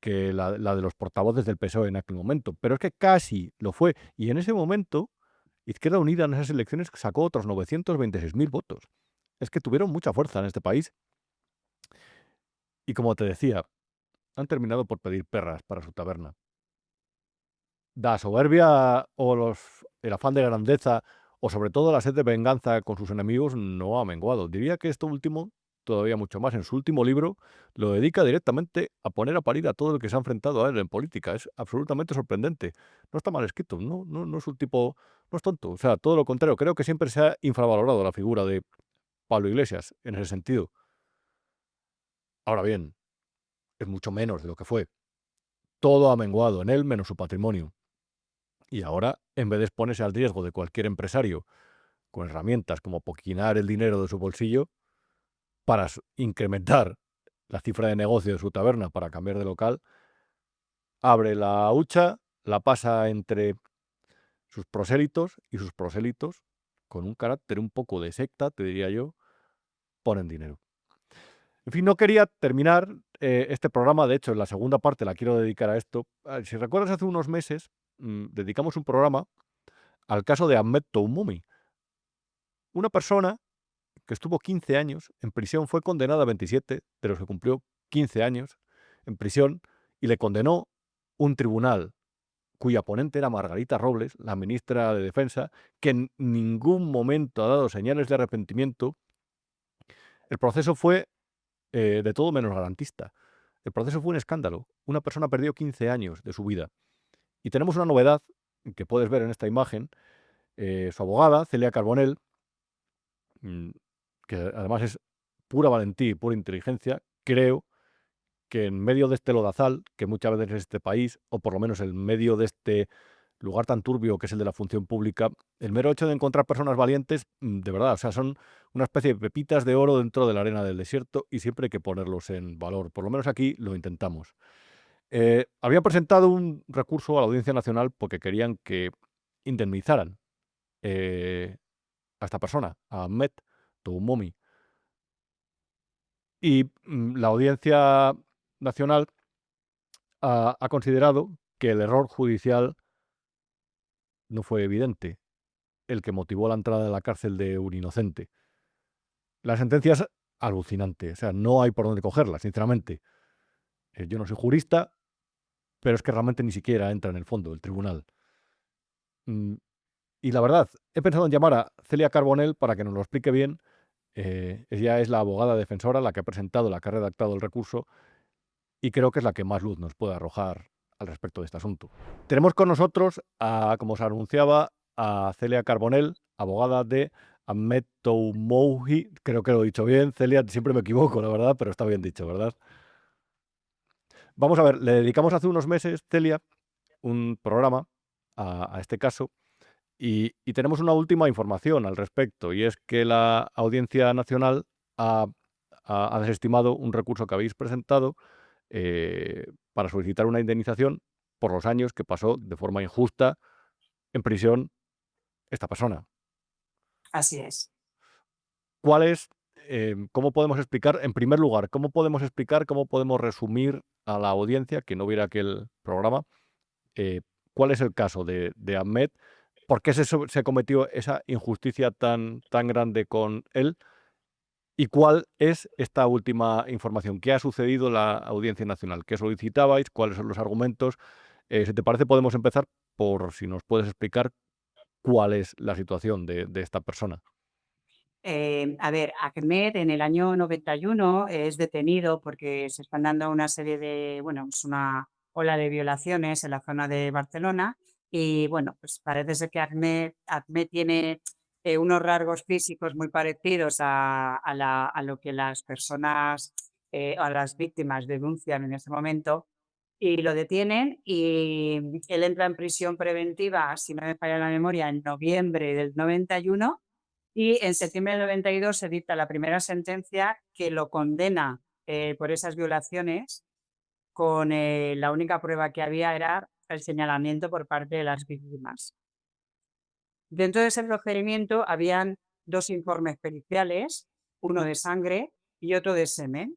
la de los portavoces del PSOE en aquel momento. Pero es que casi lo fue. Y en ese momento, Izquierda Unida en esas elecciones sacó otros 926.000 votos. Es que tuvieron mucha fuerza en este país. Y como te decía, han terminado por pedir perras para su taberna. La soberbia o el afán de grandeza o sobre todo la sed de venganza con sus enemigos no ha menguado. Diría que esto último todavía mucho más. En su último libro lo dedica directamente a poner a parir a todo el que se ha enfrentado a él en política. Es absolutamente sorprendente. No está mal escrito, no es un tipo, no es tonto. O sea, todo lo contrario. Creo que siempre se ha infravalorado la figura de Pablo Iglesias en ese sentido. Ahora bien, es mucho menos de lo que fue. Todo ha menguado en él, menos su patrimonio. Y ahora, en vez de exponerse al riesgo de cualquier empresario con herramientas como poquinar el dinero de su bolsillo para incrementar la cifra de negocio de su taberna para cambiar de local, abre la hucha, la pasa entre sus prosélitos y sus prosélitos, con un carácter un poco de secta, te diría yo, ponen dinero. En fin, no quería terminar este programa, de hecho, en la segunda parte la quiero dedicar a esto. Si recuerdas, hace unos meses dedicamos un programa al caso de Ahmed Toumoumi, una persona que estuvo 15 años en prisión, fue condenada a 27, pero se cumplió 15 años en prisión y le condenó un tribunal cuya ponente era Margarita Robles, la ministra de Defensa, que en ningún momento ha dado señales de arrepentimiento. El proceso fue de todo menos garantista. El proceso fue un escándalo. Una persona perdió 15 años de su vida. Y tenemos una novedad que puedes ver en esta imagen. Su abogada, Celia Carbonell, que además es pura valentía y pura inteligencia, creo que en medio de este lodazal, que muchas veces es este país, o por lo menos en medio de este lugar tan turbio que es el de la función pública, el mero hecho de encontrar personas valientes, de verdad, o sea, son una especie de pepitas de oro dentro de la arena del desierto y siempre hay que ponerlos en valor. Por lo menos aquí lo intentamos. Habían presentado un recurso a la Audiencia Nacional porque querían que indemnizaran a esta persona, a Ahmed Toumoumi. Y la Audiencia Nacional ha considerado que el error judicial no fue evidente, el que motivó la entrada de la cárcel de un inocente. La sentencia es alucinante, o sea, no hay por dónde cogerla, sinceramente. Yo no soy jurista, pero es que realmente ni siquiera entra en el fondo del tribunal. Y la verdad, he pensado en llamar a Celia Carbonell para que nos lo explique bien. Ella es la abogada defensora, la que ha presentado, la que ha redactado el recurso, y creo que es la que más luz nos puede arrojar al respecto de este asunto. Tenemos con nosotros, como se anunciaba, a Celia Carbonell, abogada de Ahmed Toumoumi. Creo que lo he dicho bien. Celia, siempre me equivoco, la verdad, pero está bien dicho, ¿verdad? Vamos a ver, le dedicamos hace unos meses, Celia, un programa a este caso y tenemos una última información al respecto, y es que la Audiencia Nacional ha desestimado un recurso que habéis presentado para solicitar una indemnización por los años que pasó de forma injusta en prisión esta persona. Así es. ¿Cuál es, cómo podemos explicar, en primer lugar, cómo podemos resumir a la audiencia que no viera aquel programa, cuál es el caso de Ahmed? ¿Por qué se cometió esa injusticia tan grande con él? ¿Y cuál es esta última información? ¿Qué ha sucedido en la Audiencia Nacional? ¿Qué solicitabais? ¿Cuáles son los argumentos? Si te parece, podemos empezar por si nos puedes explicar cuál es la situación de esta persona. A ver, Ahmed en el año 91 es detenido porque se están dando una serie de, bueno, es una ola de violaciones en la zona de Barcelona y bueno, pues parece ser que Ahmed tiene unos rasgos físicos muy parecidos a lo que las personas, a las víctimas denuncian en ese momento y lo detienen y él entra en prisión preventiva, si no me falla la memoria, en noviembre del 91. Y en septiembre del 92 se dicta la primera sentencia que lo condena por esas violaciones con la única prueba que había era el señalamiento por parte de las víctimas. Dentro de ese procedimiento habían dos informes periciales, uno de sangre y otro de semen.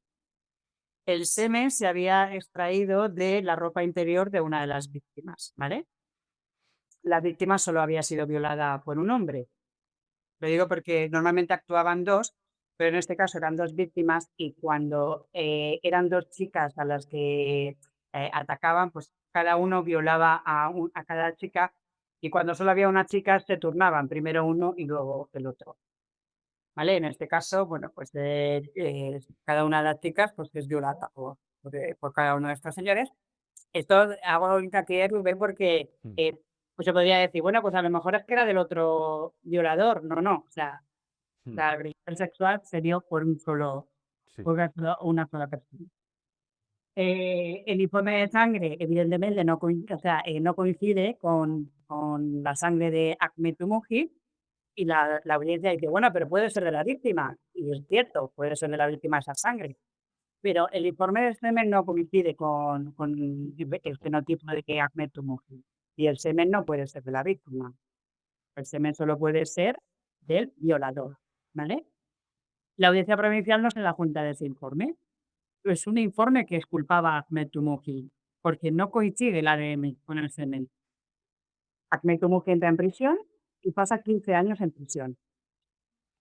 El semen se había extraído de la ropa interior de una de las víctimas, ¿vale? La víctima solo había sido violada por un hombre. Lo digo porque normalmente actuaban dos, pero en este caso eran dos víctimas y cuando eran dos chicas a las que atacaban, pues cada uno violaba a cada chica y cuando solo había una chica se turnaban, primero uno y luego el otro. ¿Vale? En este caso, bueno, pues cada una de las chicas pues es violada por cada uno de estos señores. Esto hago hincapié, Rubén, porque pues yo podría decir, bueno, pues a lo mejor es que era del otro violador. No. O sea, la agresión sexual se dio por Sí. una sola persona. El informe de sangre, evidentemente, no coincide con la sangre de Ahmed Toumoumi. Y la audiencia dice, bueno, pero puede ser de la víctima. Y es cierto, puede ser de la víctima esa sangre. Pero el informe del semen no coincide con el fenotipo de que Ahmed Tumuji. Y el semen no puede ser de la víctima. El semen solo puede ser del violador, ¿vale? La audiencia provincial no se da cuenta de ese informe. Es un informe que exculpaba a Ahmed Tumuji, porque no coincide el ADN con el semen. Ahmed Tumuji entra en prisión y pasa 15 años en prisión.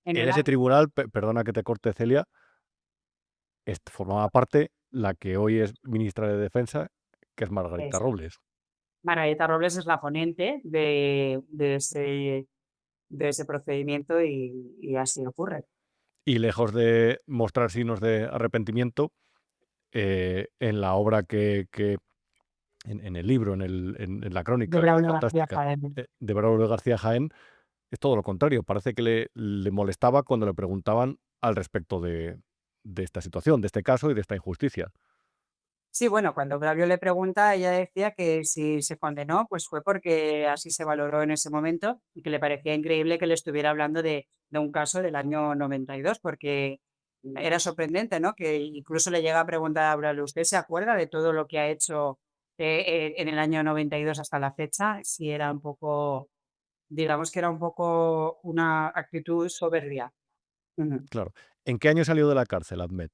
En En el ese año tribunal, perdona que te corte, Celia, formaba parte la que hoy es ministra de Defensa, que es Margarita es Robles. Margarita Robles es la ponente de ese procedimiento y así ocurre. Y lejos de mostrar signos de arrepentimiento, en la obra en el libro, en la De crónica Braulio García fantástica Jaén. de Braulio García Jaén, es todo lo contrario. Parece que le molestaba cuando le preguntaban al respecto de esta situación, de este caso y de esta injusticia. Sí, bueno, cuando Braulio le pregunta, ella decía que si se condenó, pues fue porque así se valoró en ese momento y que le parecía increíble que le estuviera hablando de un caso del año 92, porque era sorprendente, ¿no? Que incluso le llega a preguntar a Braulio, ¿usted se acuerda de todo lo que ha hecho en el año 92 hasta la fecha? Si era un poco, digamos que era un poco una actitud soberbia. Ujú. Claro. ¿En qué año salió de la cárcel, Ahmed?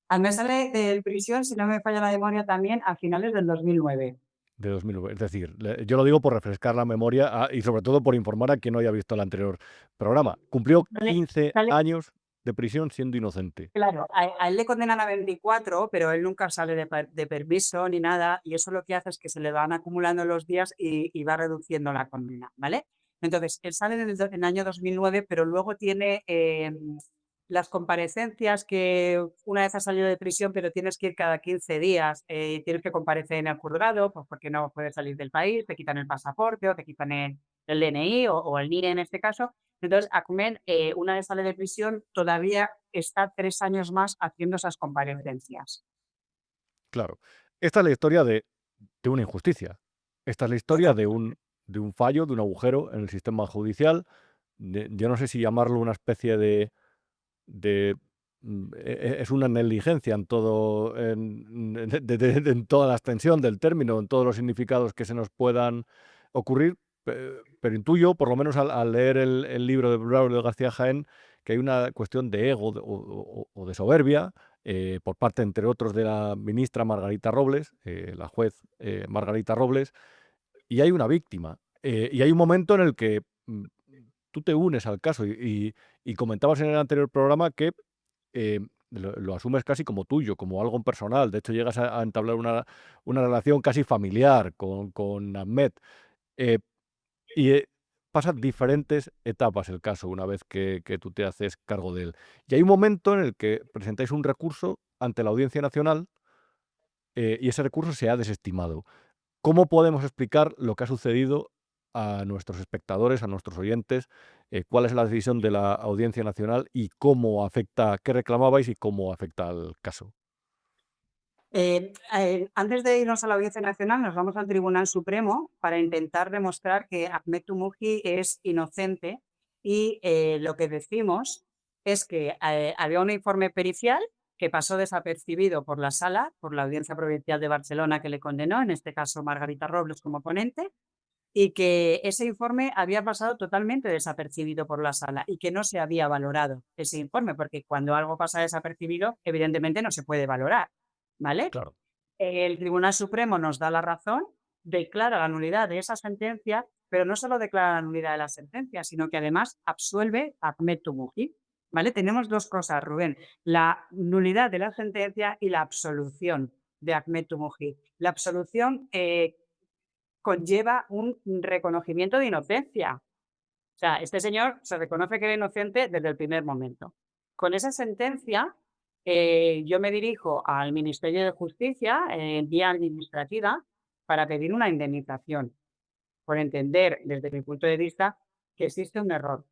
Al mes sale de prisión, si no me falla la memoria, también a finales del 2009. De 2009. Es decir, yo lo digo por refrescar la memoria y sobre todo por informar a quien no haya visto el anterior programa. Cumplió Sale 15 sale años de prisión siendo inocente. Claro, a él le condenan a 24, pero él nunca sale de permiso ni nada, y eso lo que hace es que se le van acumulando los días y va reduciendo la condena, ¿vale? Entonces, él sale en el año 2009, pero luego tiene las comparecencias que una vez ha salido de prisión, pero tienes que ir cada 15 días, tienes que comparecer en el juzgado, pues porque no puedes salir del país, te quitan el pasaporte o te quitan el DNI o el NIE en este caso. Entonces, Ahmed, una vez sale de prisión, todavía está 3 años más haciendo esas comparecencias. Claro. Esta es la historia de una injusticia. Esta es la historia de un fallo, de un agujero en el sistema judicial. Yo no sé si llamarlo una especie de es una negligencia en todo, en toda la extensión del término, en todos los significados que se nos puedan ocurrir, pero intuyo, por lo menos al leer el libro de Braulio García Jaén, que hay una cuestión de ego o de soberbia por parte, entre otros, de la ministra Margarita Robles, la juez Margarita Robles, y hay una víctima. Y hay un momento en el que tú te unes al caso y comentabas en el anterior programa que lo asumes casi como tuyo, como algo personal. De hecho, llegas a entablar una relación casi familiar con Ahmed. Eh, y pasa diferentes etapas el caso una vez que tú te haces cargo de él. Y hay un momento en el que presentáis un recurso ante la Audiencia Nacional y ese recurso se ha desestimado. ¿Cómo podemos explicar lo que ha sucedido a nuestros espectadores, a nuestros oyentes? ¿Cuál es la decisión de la Audiencia Nacional y cómo afecta, qué reclamabais y cómo afecta al caso? Antes de irnos a la Audiencia Nacional, nos vamos al Tribunal Supremo para intentar demostrar que Ahmed Tumuji es inocente y lo que decimos es que había un informe pericial que pasó desapercibido por la sala, por la Audiencia Provincial de Barcelona que le condenó, en este caso Margarita Robles como ponente, y que ese informe había pasado totalmente desapercibido por la sala y que no se había valorado ese informe, porque cuando algo pasa desapercibido, evidentemente no se puede valorar, ¿vale? Claro. El Tribunal Supremo nos da la razón, declara la nulidad de esa sentencia, pero no solo declara la nulidad de la sentencia, sino que además absuelve a Ahmed Tumuji, ¿vale? Tenemos dos cosas, Rubén, la nulidad de la sentencia y la absolución de Ahmed Tumuji. La absolución conlleva un reconocimiento de inocencia. O sea, este señor se reconoce que era inocente desde el primer momento. Con esa sentencia, yo me dirijo al Ministerio de Justicia en vía administrativa para pedir una indemnización, por entender, desde mi punto de vista, que existe un error.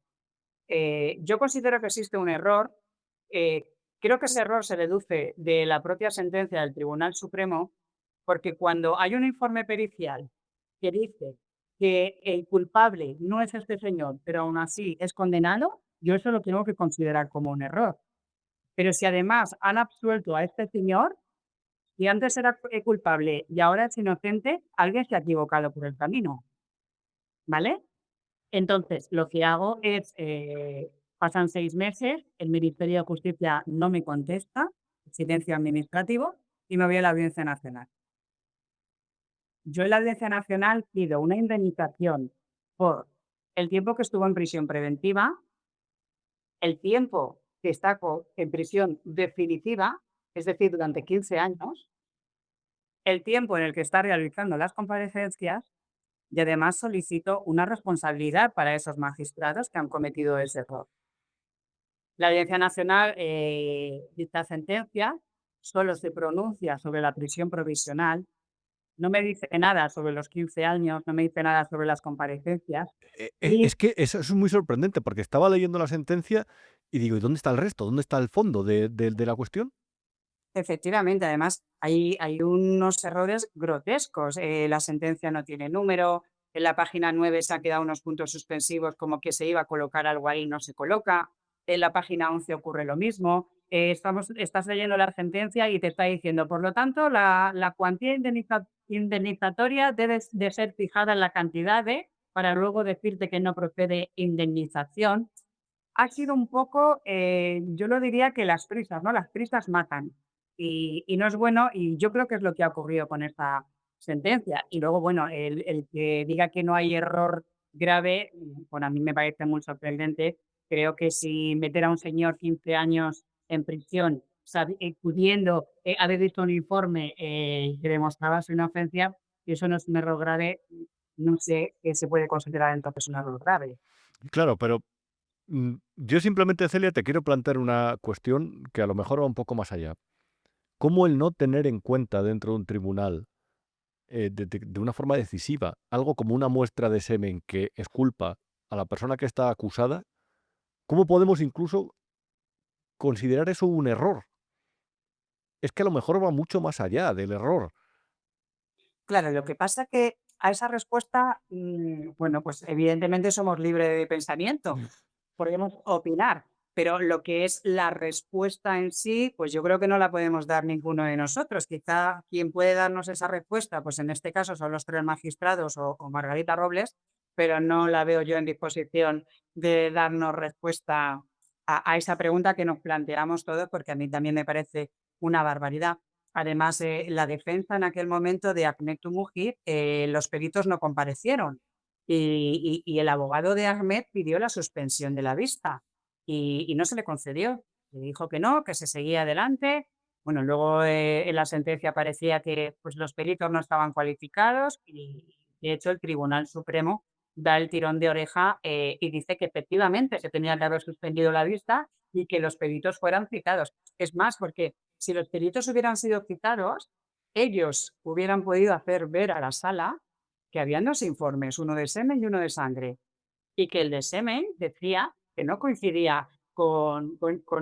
Yo considero que existe un error. Creo que ese error se deduce de la propia sentencia del Tribunal Supremo, porque cuando hay un informe pericial que dice que el culpable no es este señor, pero aún así es condenado, yo eso lo tengo que considerar como un error. Pero si además han absuelto a este señor, y antes era culpable y ahora es inocente, alguien se ha equivocado por el camino, ¿vale? Entonces, lo que hago es, pasan 6 meses, el Ministerio de Justicia no me contesta, silencio administrativo, y me voy a la Audiencia Nacional. Yo en la Audiencia Nacional pido una indemnización por el tiempo que estuvo en prisión preventiva, el tiempo que está en prisión definitiva, es decir, durante 15 años, el tiempo en el que está realizando las comparecencias y además solicito una responsabilidad para esos magistrados que han cometido ese error. La Audiencia Nacional dicta sentencia, solo se pronuncia sobre la prisión provisional, no me dice nada sobre los 15 años, no me dice nada sobre las comparecencias. Y Es que eso es muy sorprendente, porque estaba leyendo la sentencia y digo, ¿y dónde está el resto? ¿Dónde está el fondo de la cuestión? efectivamente, además, hay unos errores grotescos. La sentencia no tiene número, en la página 9 se han quedado unos puntos suspensivos como que se iba a colocar algo ahí, no se coloca. En la página 11 ocurre lo mismo. Estás leyendo la sentencia y te está diciendo, por lo tanto, la cuantía indemnizatoria debe de ser fijada en la cantidad de, para luego decirte que no procede indemnización. Ha sido un poco, yo lo diría que las prisas, ¿no? Las prisas matan y no es bueno, y yo creo que es lo que ha ocurrido con esta sentencia. Y luego, bueno, el que diga que no hay error grave, bueno, a mí me parece muy sorprendente. Creo que si meter a un señor 15 años en prisión, pudiendo haber visto un informe que demostraba su inocencia, y eso no es un error grave, no sé qué se puede considerar entonces un error grave. Claro, pero yo simplemente, Celia, te quiero plantear una cuestión que a lo mejor va un poco más allá. ¿Cómo el no tener en cuenta dentro de un tribunal, de una forma decisiva, algo como una muestra de semen que exculpa a la persona que está acusada, cómo podemos incluso considerar eso un error? Es que a lo mejor va mucho más allá del error. Claro, lo que pasa que a esa respuesta, bueno, pues evidentemente somos libres de pensamiento, podemos opinar, pero lo que es la respuesta en sí, pues yo creo que no la podemos dar ninguno de nosotros. Quizá quien puede darnos esa respuesta, pues en este caso son los 3 magistrados o Margarita Robles, pero no la veo yo en disposición de darnos respuesta a esa pregunta que nos planteamos todos, porque a mí también me parece una barbaridad. Además, la defensa en aquel momento de Ahmed Mujib, los peritos no comparecieron y el abogado de Ahmed pidió la suspensión de la vista y no se le concedió. Le dijo que no, que se seguía adelante. Bueno, luego en la sentencia parecía que pues, los peritos no estaban cualificados y de hecho el Tribunal Supremo da el tirón de oreja y dice que efectivamente se tenía que haber suspendido la vista y que los peritos fueran citados. Es más, porque si los peritos hubieran sido citados, ellos hubieran podido hacer ver a la sala que habían 2 informes, uno de semen y uno de sangre, y que el de semen decía que no coincidía con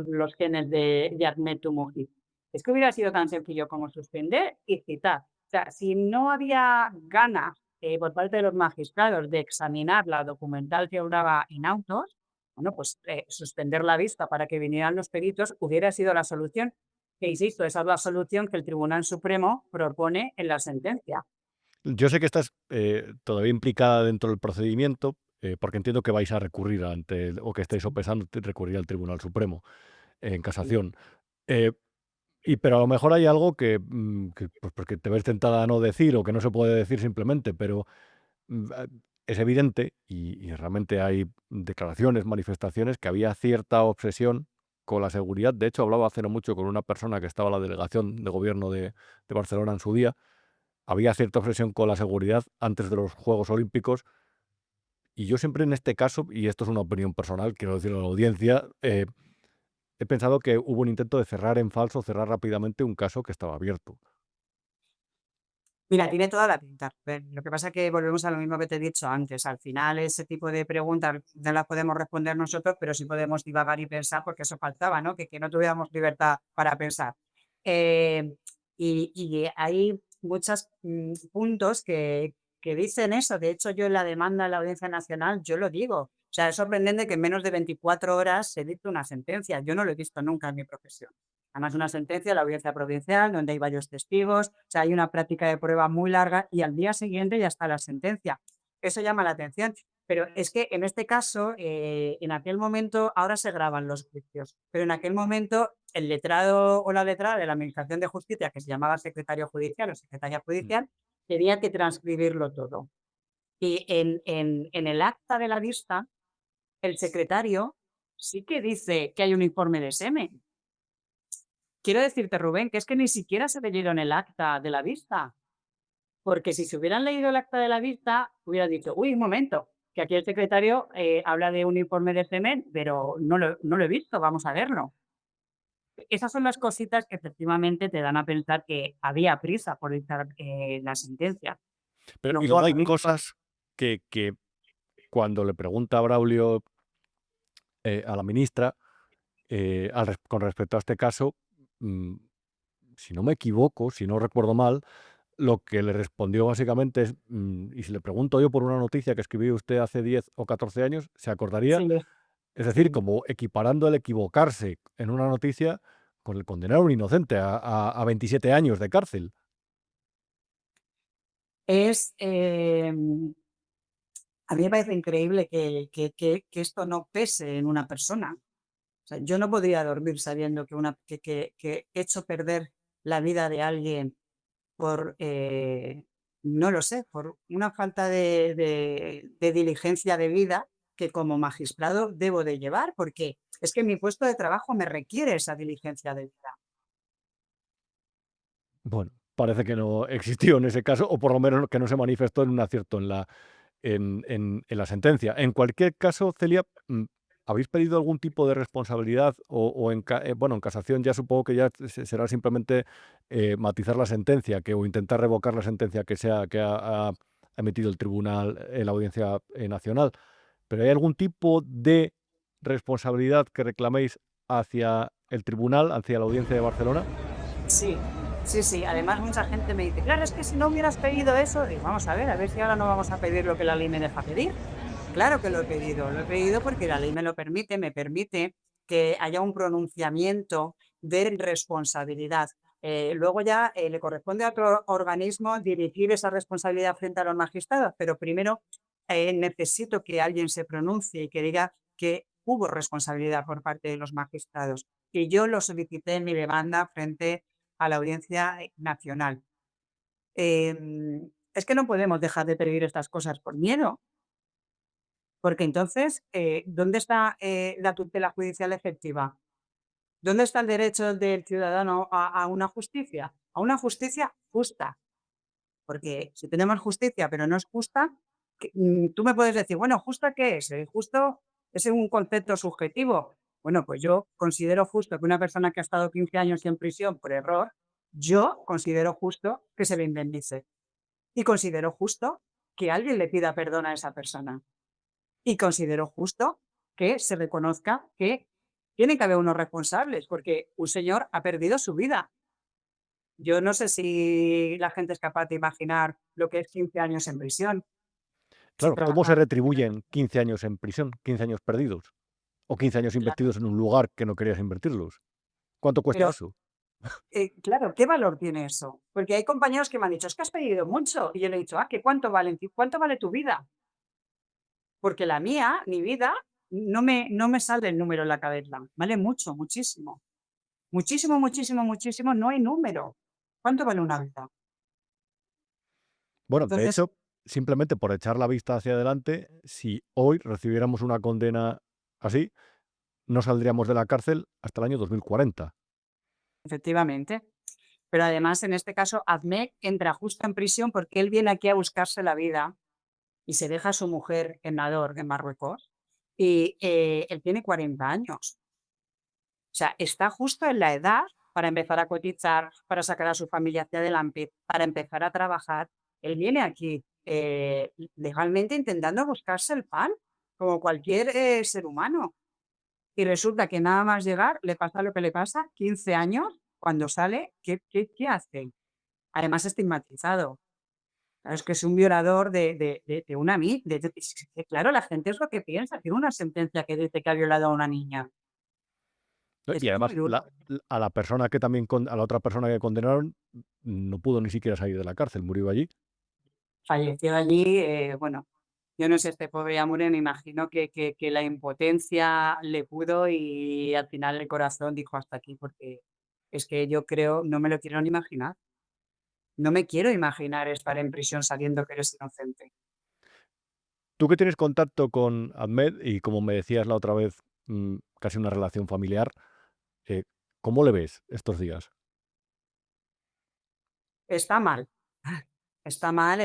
los genes de Ahmed Mujib. Es que hubiera sido tan sencillo como suspender y citar. O sea, si no había ganas por parte de los magistrados de examinar la documental que hablaba in autos, bueno, pues suspender la vista para que vinieran los peritos hubiera sido la solución, que insisto, esa es la solución que el Tribunal Supremo propone en la sentencia. Yo sé que estás todavía implicada dentro del procedimiento, porque entiendo que vais a recurrir o que estáis sopesando recurrir al Tribunal Supremo en casación. Eh, pero a lo mejor hay algo que, pues porque te ves tentada a no decir o que no se puede decir simplemente, pero es evidente y realmente hay declaraciones, manifestaciones, que había cierta obsesión con la seguridad. De hecho, hablaba hace no mucho con una persona que estaba en la delegación de gobierno de Barcelona en su día. Había cierta obsesión con la seguridad antes de los Juegos Olímpicos y yo siempre en este caso, y esto es una opinión personal, quiero decirlo a la audiencia, he pensado que hubo un intento de cerrar en falso, cerrar rápidamente un caso que estaba abierto. Mira, tiene toda la pinta. Lo que pasa es que volvemos a lo mismo que te he dicho antes. Al final, ese tipo de preguntas no las podemos responder nosotros, pero sí podemos divagar y pensar, porque eso faltaba, ¿no? Que no tuviéramos libertad para pensar. Eh, y hay muchos puntos que dicen eso. De hecho, yo en la demanda en la Audiencia Nacional, yo lo digo. O sea, es sorprendente que en menos de 24 horas se dicte una sentencia. Yo no lo he visto nunca en mi profesión. Además, una sentencia de la Audiencia Provincial, donde hay varios testigos, o sea, hay una práctica de prueba muy larga y al día siguiente ya está la sentencia. Eso llama la atención. Pero es que en este caso, en aquel momento, ahora se graban los juicios, pero en aquel momento el letrado o la letrada de la Administración de Justicia, que se llamaba secretario judicial o secretaria judicial, tenía que transcribirlo todo. Y en el acta de la vista, el secretario sí que dice que hay un informe de semen. Quiero decirte, Rubén, que es que ni siquiera se leyeron el acta de la vista, porque si se hubieran leído el acta de la vista, hubiera dicho, uy, un momento, que aquí el secretario habla de un informe de semen, pero no lo he visto, vamos a verlo. Esas son las cositas que efectivamente te dan a pensar que había prisa por dictar la sentencia. Pero No y fue luego al hay revés. cosas que cuando le pregunta a Braulio, a la ministra, con respecto a este caso, mm, si no me equivoco, si no recuerdo mal, lo que le respondió básicamente es, y si le pregunto yo por una noticia que escribió usted hace 10 o 14 años, ¿se acordaría? Sí, Es decir, sí. como equiparando el equivocarse en una noticia con el condenar a un inocente a 27 años de cárcel. Es, a mí me parece increíble que esto no pese en una persona. O sea, yo no podría dormir sabiendo que he hecho perder la vida de alguien por, no lo sé, por una falta de diligencia de vida que como magistrado debo de llevar, porque es que mi puesto de trabajo me requiere esa diligencia de vida. Bueno, parece que no existió en ese caso, o por lo menos que no se manifestó en un acierto en la sentencia. En cualquier caso, Celia, ¿habéis pedido algún tipo de responsabilidad o bueno, en casación ya supongo que ya será simplemente matizar la sentencia o intentar revocar la sentencia que ha emitido el tribunal en la Audiencia Nacional? ¿Pero hay algún tipo de responsabilidad que reclaméis hacia el tribunal, hacia la Audiencia de Barcelona? Sí, sí, sí. Además, mucha gente me dice, claro, es que si no hubieras pedido eso, digo, vamos a ver si ahora no vamos a pedir lo que la ley me deja pedir. Claro que lo he pedido porque la ley me lo permite, me permite que haya un pronunciamiento de responsabilidad. Luego ya le corresponde a otro organismo dirigir esa responsabilidad frente a los magistrados, pero primero necesito que alguien se pronuncie y que diga que hubo responsabilidad por parte de los magistrados. Y yo lo solicité en mi demanda frente a la Audiencia Nacional. Es que no podemos dejar de pedir estas cosas por miedo. Porque entonces, ¿dónde está la tutela judicial efectiva? ¿Dónde está el derecho del ciudadano a una justicia? A una justicia justa. Porque si tenemos justicia pero no es justa, tú me puedes decir, bueno, ¿justa qué es? Justo es un concepto subjetivo. Bueno, pues yo considero justo que una persona que ha estado 15 años en prisión por error, yo considero justo que se le indemnice. Y considero justo que alguien le pida perdón a esa persona. Y considero justo que se reconozca que tiene que haber unos responsables, porque un señor ha perdido su vida. Yo no sé si la gente es capaz de imaginar lo que es 15 años en prisión, sin Claro, ¿cómo se trabajar. retribuyen 15 años en prisión, 15 años perdidos? O 15 años Claro. invertidos en un lugar que no querías invertirlos. ¿Cuánto cuesta Pero, eso? claro, ¿qué valor tiene eso? Porque hay compañeros que me han dicho, es que has pedido mucho. Y yo le he dicho, ¿qué cuánto vale tu vida? Porque la mía, mi vida, no me sale el número en la cabeza. Vale mucho, muchísimo. Muchísimo, muchísimo, muchísimo, no hay número. ¿Cuánto vale una vida? Bueno, de Entonces, hecho, simplemente por echar la vista hacia adelante, si hoy recibiéramos una condena así, no saldríamos de la cárcel hasta el año 2040. efectivamente. Pero además, en este caso, Azmec entra justo en prisión porque él viene aquí a buscarse la vida y se deja a su mujer en Nador, en Marruecos, y él tiene 40 años. O sea, está justo en la edad para empezar a cotizar, para sacar a su familia hacia adelante, para empezar a trabajar. Él viene aquí legalmente intentando buscarse el pan, como cualquier ser humano. Y resulta que nada más llegar, le pasa lo que le pasa, 15 años, cuando sale, ¿qué hace? Además estigmatizado. Claro, es que es un violador de una claro, la gente es lo que piensa, tiene una sentencia que dice que ha violado a una niña. ¿No? Es Y que es muy además, duro. a la persona que también a la otra persona que condenaron no pudo ni siquiera salir de la cárcel, murió allí. Falleció allí, bueno, yo no sé, este pobre Amure, me imagino que la impotencia le pudo y al final el corazón dijo hasta aquí, porque es que yo creo, no me lo quiero ni imaginar. No me quiero imaginar estar en prisión sabiendo que eres inocente. Tú que tienes contacto con Ahmed y como me decías la otra vez, casi una relación familiar, eh, ¿cómo le ves estos días? Está mal, está mal,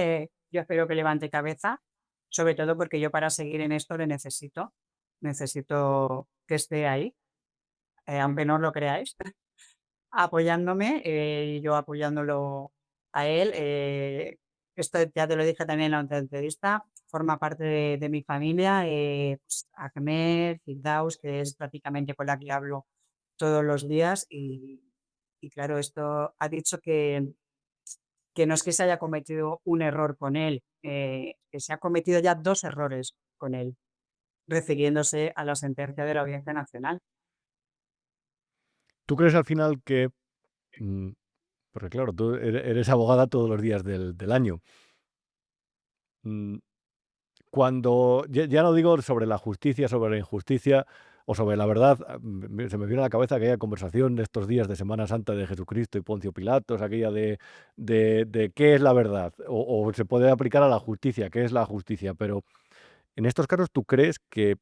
yo espero que levante cabeza, sobre todo porque yo para seguir en esto le necesito. Necesito que esté ahí, aunque no os lo creáis, apoyándome, y yo apoyándolo a él. Esto ya te lo dije también en la otra entrevista, forma parte de mi familia, pues, Ahmed, Firdaus, que es prácticamente con la que hablo todos los días y claro, esto ha dicho que no es que se haya cometido un error con él, que se ha cometido ya 2 errores con él, refiriéndose a la sentencia de la Audiencia Nacional. ¿Tú crees al final que, mm, porque claro, tú eres abogada todos los días del año, mm, cuando ya no digo sobre la justicia, sobre la injusticia o sobre la verdad, se me viene a la cabeza aquella conversación de estos días de Semana Santa de Jesucristo y Poncio Pilatos, aquella de qué es la verdad, o se puede aplicar a la justicia, qué es la justicia, pero en estos casos, ¿tú crees que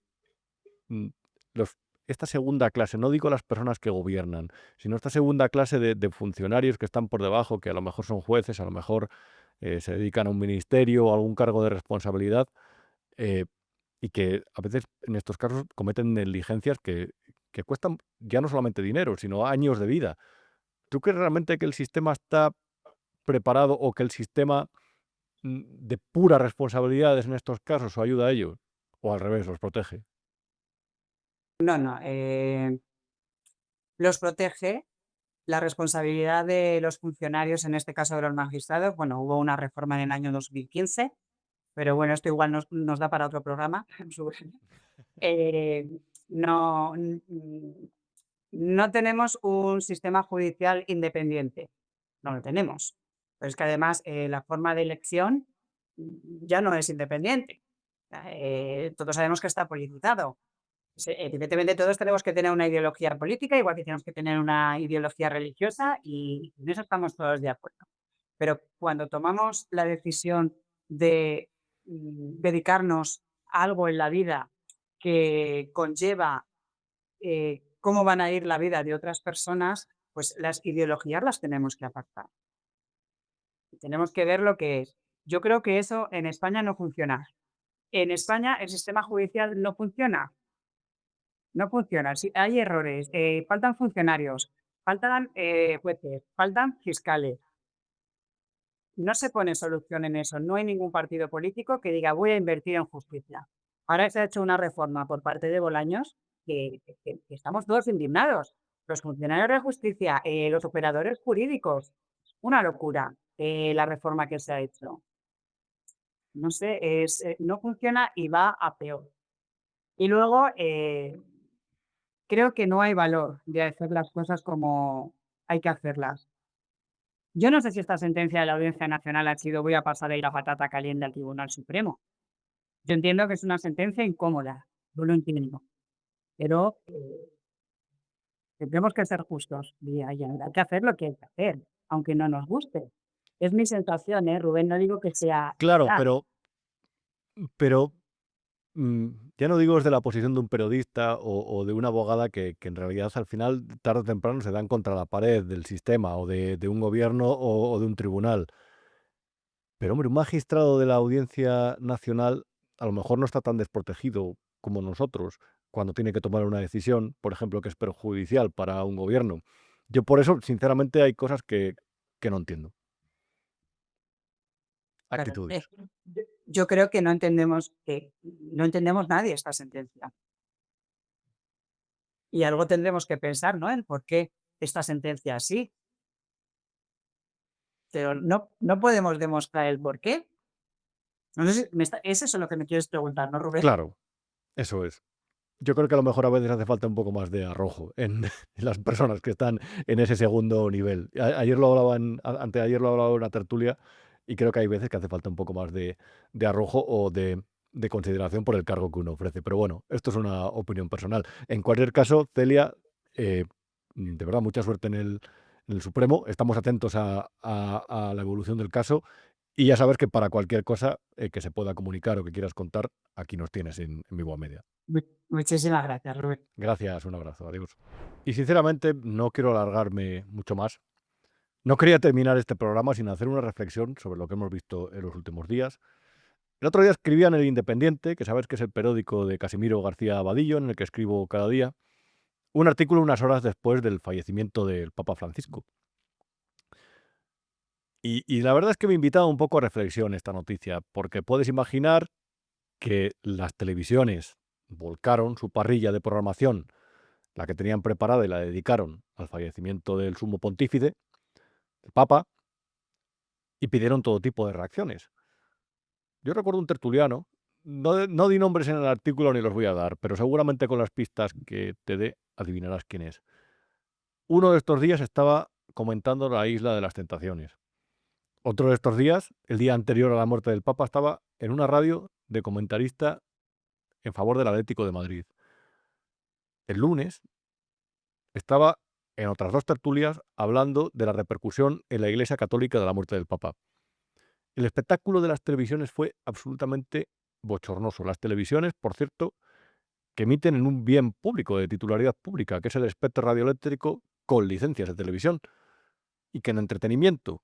mm, los, esta segunda clase, no digo las personas que gobiernan, sino esta segunda clase de funcionarios que están por debajo, que a lo mejor son jueces, a lo mejor se dedican a un ministerio o a algún cargo de responsabilidad, eh, y que a veces en estos casos cometen negligencias que cuestan ya no solamente dinero, sino años de vida? ¿Tú crees realmente que el sistema está preparado o que el sistema de pura responsabilidades en estos casos o ayuda a ellos? ¿O al revés, los protege? No, no, los protege. La responsabilidad de los funcionarios, en este caso de los magistrados, bueno, hubo una reforma en el año 2015, pero bueno, esto igual nos da para otro programa. Eh, no, no tenemos un sistema judicial independiente, no lo tenemos. Pero es que además la forma de elección ya no es independiente. Todos sabemos que está politizado. Sí, evidentemente todos tenemos que tener una ideología política, igual que tenemos que tener una ideología religiosa y en eso estamos todos de acuerdo. Pero cuando tomamos la decisión de dedicarnos a algo en la vida que conlleva cómo van a ir la vida de otras personas, pues las ideologías las tenemos que apartar. Tenemos que ver lo que es. Yo creo que eso en España no funciona. En España el sistema judicial no funciona. No funciona, sí, hay errores, faltan funcionarios, faltan jueces, faltan fiscales. No se pone solución en eso, no hay ningún partido político que diga voy a invertir en justicia. Ahora se ha hecho una reforma por parte de Bolaños que estamos todos indignados. Los funcionarios de justicia, los operadores jurídicos, una locura la reforma que se ha hecho. No sé, no funciona y va a peor. Y luego, creo que no hay valor de hacer las cosas como hay que hacerlas. Yo no sé si esta sentencia de la Audiencia Nacional ha sido voy a pasar ahí la patata caliente al Tribunal Supremo. Yo entiendo que es una sentencia incómoda, yo lo entiendo, pero tendremos que ser justos y hay que hacer lo que hay que hacer, aunque no nos guste. Es mi sensación, Rubén, no digo que sea Claro, verdad. pero ya no digo desde la posición de un periodista o de una abogada que en realidad al final, tarde o temprano, se dan contra la pared del sistema o de un gobierno o de un tribunal. Pero hombre, un magistrado de la Audiencia Nacional a lo mejor no está tan desprotegido como nosotros cuando tiene que tomar una decisión, por ejemplo, que es perjudicial para un gobierno. Yo por eso, sinceramente, hay cosas que no entiendo. Claro, Actitudes. yo creo que no entendemos nadie esta sentencia. Y algo tendremos que pensar, ¿no? En por qué esta sentencia así. pero no podemos demostrar el por qué. No sé si es eso lo que me quieres preguntar, ¿no, Rubén? Claro, eso es. Yo creo que a lo mejor a veces hace falta un poco más de arrojo en, en las personas que están en ese segundo nivel. Ayer lo hablaba anteayer lo hablaba en una tertulia y creo que hay veces que hace falta un poco más de arrojo o de consideración por el cargo que uno ofrece. Pero bueno, esto es una opinión personal. En cualquier caso, Celia, de verdad, mucha suerte en el Supremo. Estamos atentos a la evolución del caso y ya sabes que para cualquier cosa que se pueda comunicar o que quieras contar, aquí nos tienes en Vivo a Media. Muchísimas gracias, Rubén. Gracias, un abrazo, adiós. Y sinceramente no quiero alargarme mucho más. No quería terminar este programa sin hacer una reflexión sobre lo que hemos visto en los últimos días. El otro día escribía en El Independiente, que sabes que es el periódico de Casimiro García Abadillo, en el que escribo cada día, un artículo unas horas después del fallecimiento del Papa Francisco. Y la verdad es que me invitaba un poco a reflexión esta noticia, porque puedes imaginar que las televisiones volcaron su parrilla de programación, la que tenían preparada y la dedicaron al fallecimiento del sumo pontífice, el Papa, y pidieron todo tipo de reacciones. Yo recuerdo un tertuliano, no di nombres en el artículo ni los voy a dar, pero seguramente con las pistas que te dé adivinarás quién es. Uno de estos días estaba comentando la Isla de las Tentaciones. Otro de estos días, el día anterior a la muerte del Papa, estaba en una radio de comentarista en favor del Atlético de Madrid. El lunes estaba en otras dos tertulias hablando de la repercusión en la Iglesia Católica de la muerte del Papa. El espectáculo de las televisiones fue absolutamente bochornoso. Las televisiones, por cierto, que emiten en un bien público de titularidad pública, que es el espectro radioeléctrico con licencias de televisión, y que en entretenimiento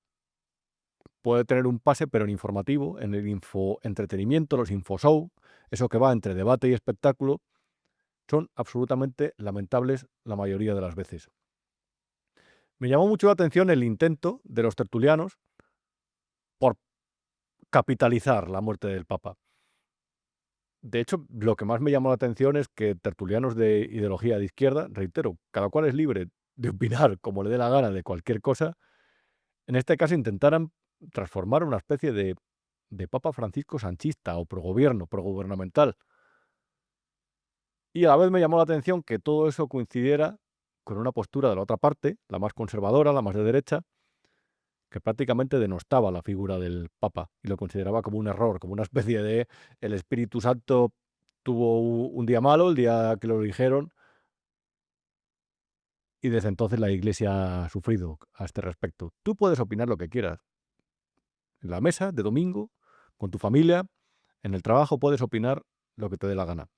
puede tener un pase, pero en informativo, en el infoentretenimiento, los infoshow, eso que va entre debate y espectáculo, son absolutamente lamentables la mayoría de las veces. Me llamó mucho la atención el intento de los tertulianos por capitalizar la muerte del Papa. De hecho, lo que más me llamó la atención es que tertulianos de ideología de izquierda, reitero, cada cual es libre de opinar como le dé la gana de cualquier cosa, en este caso intentaran transformar una especie de Papa Francisco sanchista o progobierno, progubernamental. Y a la vez me llamó la atención que todo eso coincidiera con una postura de la otra parte, la más conservadora, la más de derecha, que prácticamente denostaba la figura del Papa y lo consideraba como un error, como una especie de el Espíritu Santo tuvo un día malo, el día que lo dijeron, y desde entonces la Iglesia ha sufrido a este respecto. Tú puedes opinar lo que quieras. En la mesa de domingo, con tu familia, en el trabajo puedes opinar lo que te dé la gana.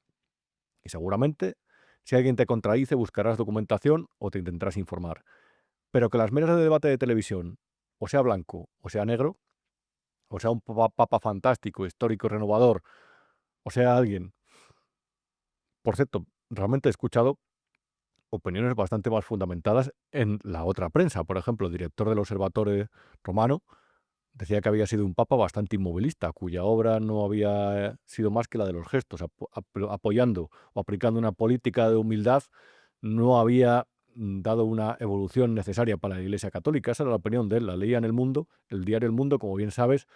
Y seguramente, si alguien te contradice, buscarás documentación o te intentarás informar. Pero que las mesas de debate de televisión, o sea blanco o sea negro, o sea un papa fantástico, histórico, renovador, o sea alguien... Por cierto, realmente he escuchado opiniones bastante más fundamentadas en la otra prensa. Por ejemplo, el director del Observatorio Romano decía que había sido un papa bastante inmovilista, cuya obra no había sido más que la de los gestos, apoyando o aplicando una política de humildad, no había dado una evolución necesaria para la Iglesia Católica. Esa era la opinión de él, la leía en El Mundo. El diario El Mundo, como bien sabes,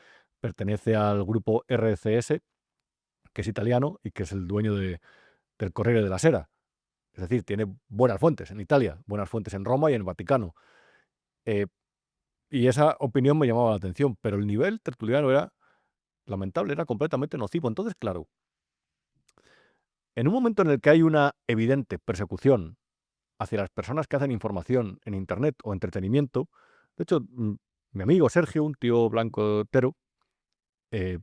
pertenece al grupo RCS, que es italiano y que es el dueño del Corriere della Sera. Es decir, tiene buenas fuentes en Italia, buenas fuentes en Roma y en el Vaticano. Y esa opinión me llamaba la atención, pero el nivel tertuliano era lamentable, era completamente nocivo. Entonces, claro, en un momento en el que hay una evidente persecución hacia las personas que hacen información en Internet o entretenimiento, de hecho, mi amigo Sergio, un tío blanco hetero, le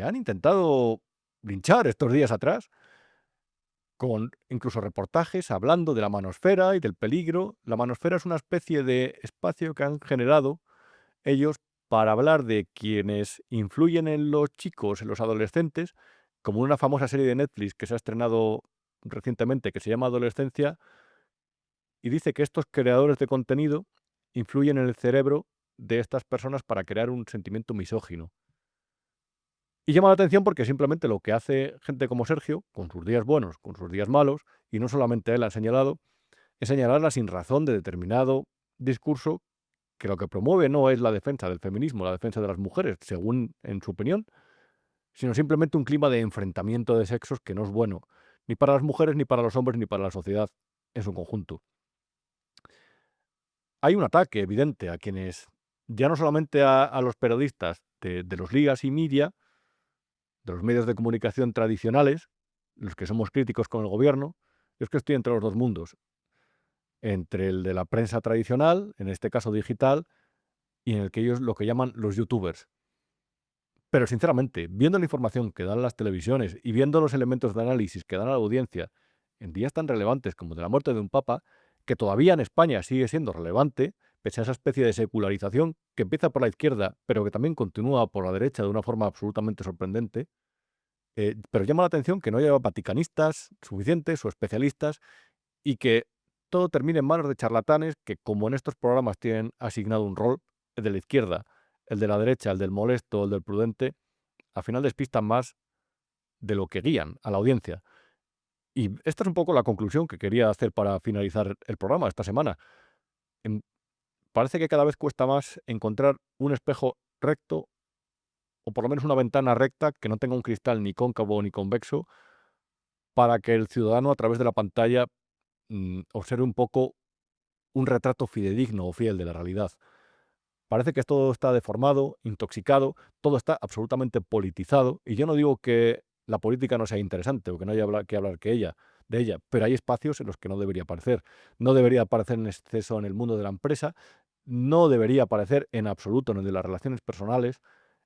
han intentado linchar estos días atrás, con incluso reportajes hablando de la manosfera y del peligro. La manosfera es una especie de espacio que han generado ellos para hablar de quienes influyen en los chicos, en los adolescentes, como una famosa serie de Netflix que se ha estrenado recientemente, que se llama Adolescencia, y dice que estos creadores de contenido influyen en el cerebro de estas personas para crear un sentimiento misógino. Y llama la atención porque simplemente lo que hace gente como Sergio, con sus días buenos, con sus días malos, y no solamente él ha señalado, es señalar la sinrazón de determinado discurso que lo que promueve no es la defensa del feminismo, la defensa de las mujeres, según en su opinión, sino simplemente un clima de enfrentamiento de sexos que no es bueno, ni para las mujeres, ni para los hombres, ni para la sociedad en su conjunto. Hay un ataque evidente a quienes, ya no solamente a los periodistas de los ligas y media, de los medios de comunicación tradicionales, los que somos críticos con el gobierno. Yo es que estoy entre los dos mundos, entre el de la prensa tradicional, en este caso digital, y en el que ellos lo que llaman los youtubers. Pero sinceramente, viendo la información que dan las televisiones y viendo los elementos de análisis que dan a la audiencia en días tan relevantes como de la muerte de un papa, que todavía en España sigue siendo relevante, pese a esa especie de secularización que empieza por la izquierda, pero que también continúa por la derecha de una forma absolutamente sorprendente, pero llama la atención que no haya vaticanistas suficientes o especialistas y que todo termine en manos de charlatanes que, como en estos programas tienen asignado un rol, el de la izquierda, el de la derecha, el del molesto, el del prudente, al final despistan más de lo que guían a la audiencia. Y esta es un poco la conclusión que quería hacer para finalizar el programa esta semana. Parece que cada vez cuesta más encontrar un espejo recto, o por lo menos una ventana recta que no tenga un cristal ni cóncavo ni convexo, para que el ciudadano a través de la pantalla observe un poco un retrato fidedigno o fiel de la realidad. Parece que todo está deformado, intoxicado, todo está absolutamente politizado, y yo no digo que la política no sea interesante o que no haya que hablar de ella, pero hay espacios en los que no debería aparecer. No debería aparecer en exceso en el mundo de la empresa, no debería aparecer en absoluto en el de las relaciones personales,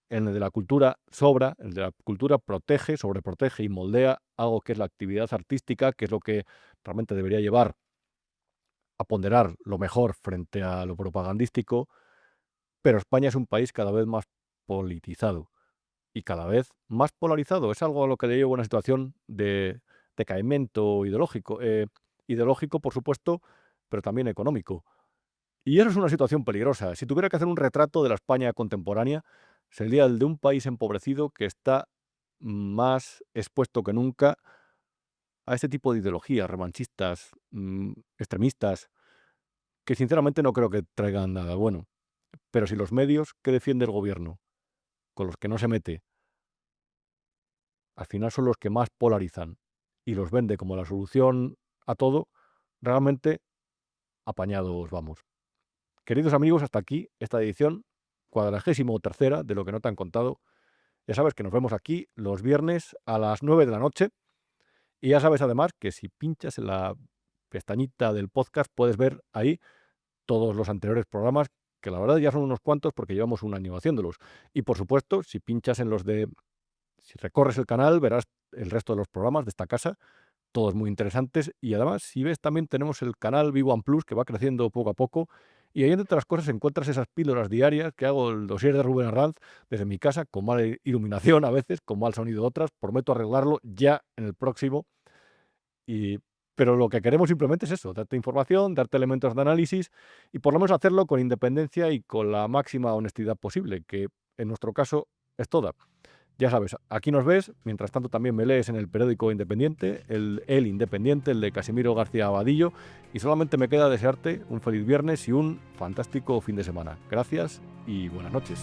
en el de la cultura sobra, el de la cultura protege, sobreprotege y moldea algo que es la actividad artística, que es lo que realmente debería llevar a ponderar lo mejor frente a lo propagandístico. Pero España es un país cada vez más politizado y cada vez más polarizado. Es algo a lo que le lleva una situación de decaimiento ideológico. Ideológico, por supuesto, pero también económico. Y eso es una situación peligrosa. Si tuviera que hacer un retrato de la España contemporánea, sería el de un país empobrecido que está más expuesto que nunca a este tipo de ideologías revanchistas, extremistas, que sinceramente no creo que traigan nada bueno. Pero si los medios que defiende el gobierno, con los que no se mete, al final son los que más polarizan y los vende como la solución a todo, realmente apañados vamos. Queridos amigos, hasta aquí esta edición 43ª de Lo que no te han contado. Ya sabes que nos vemos aquí los viernes a las 9 de la noche. Y ya sabes además que si pinchas en la pestañita del podcast puedes ver ahí todos los anteriores programas, que la verdad ya son unos cuantos porque llevamos un año haciéndolos. Y por supuesto, si pinchas en si recorres el canal, verás el resto de los programas de esta casa, todos muy interesantes. Y además, si ves, también tenemos el canal V1 Plus, que va creciendo poco a poco. Y ahí, entre otras cosas, encuentras esas píldoras diarias que hago el dossier de Rubén Arranz desde mi casa, con mala iluminación a veces, con mal sonido otras. Prometo arreglarlo ya en el próximo. Pero lo que queremos simplemente es eso, darte información, darte elementos de análisis y por lo menos hacerlo con independencia y con la máxima honestidad posible, que en nuestro caso es toda. Ya sabes, aquí nos ves, mientras tanto también me lees en el periódico Independiente, el Independiente, el de Casimiro García Abadillo, y solamente me queda desearte un feliz viernes y un fantástico fin de semana. Gracias y buenas noches.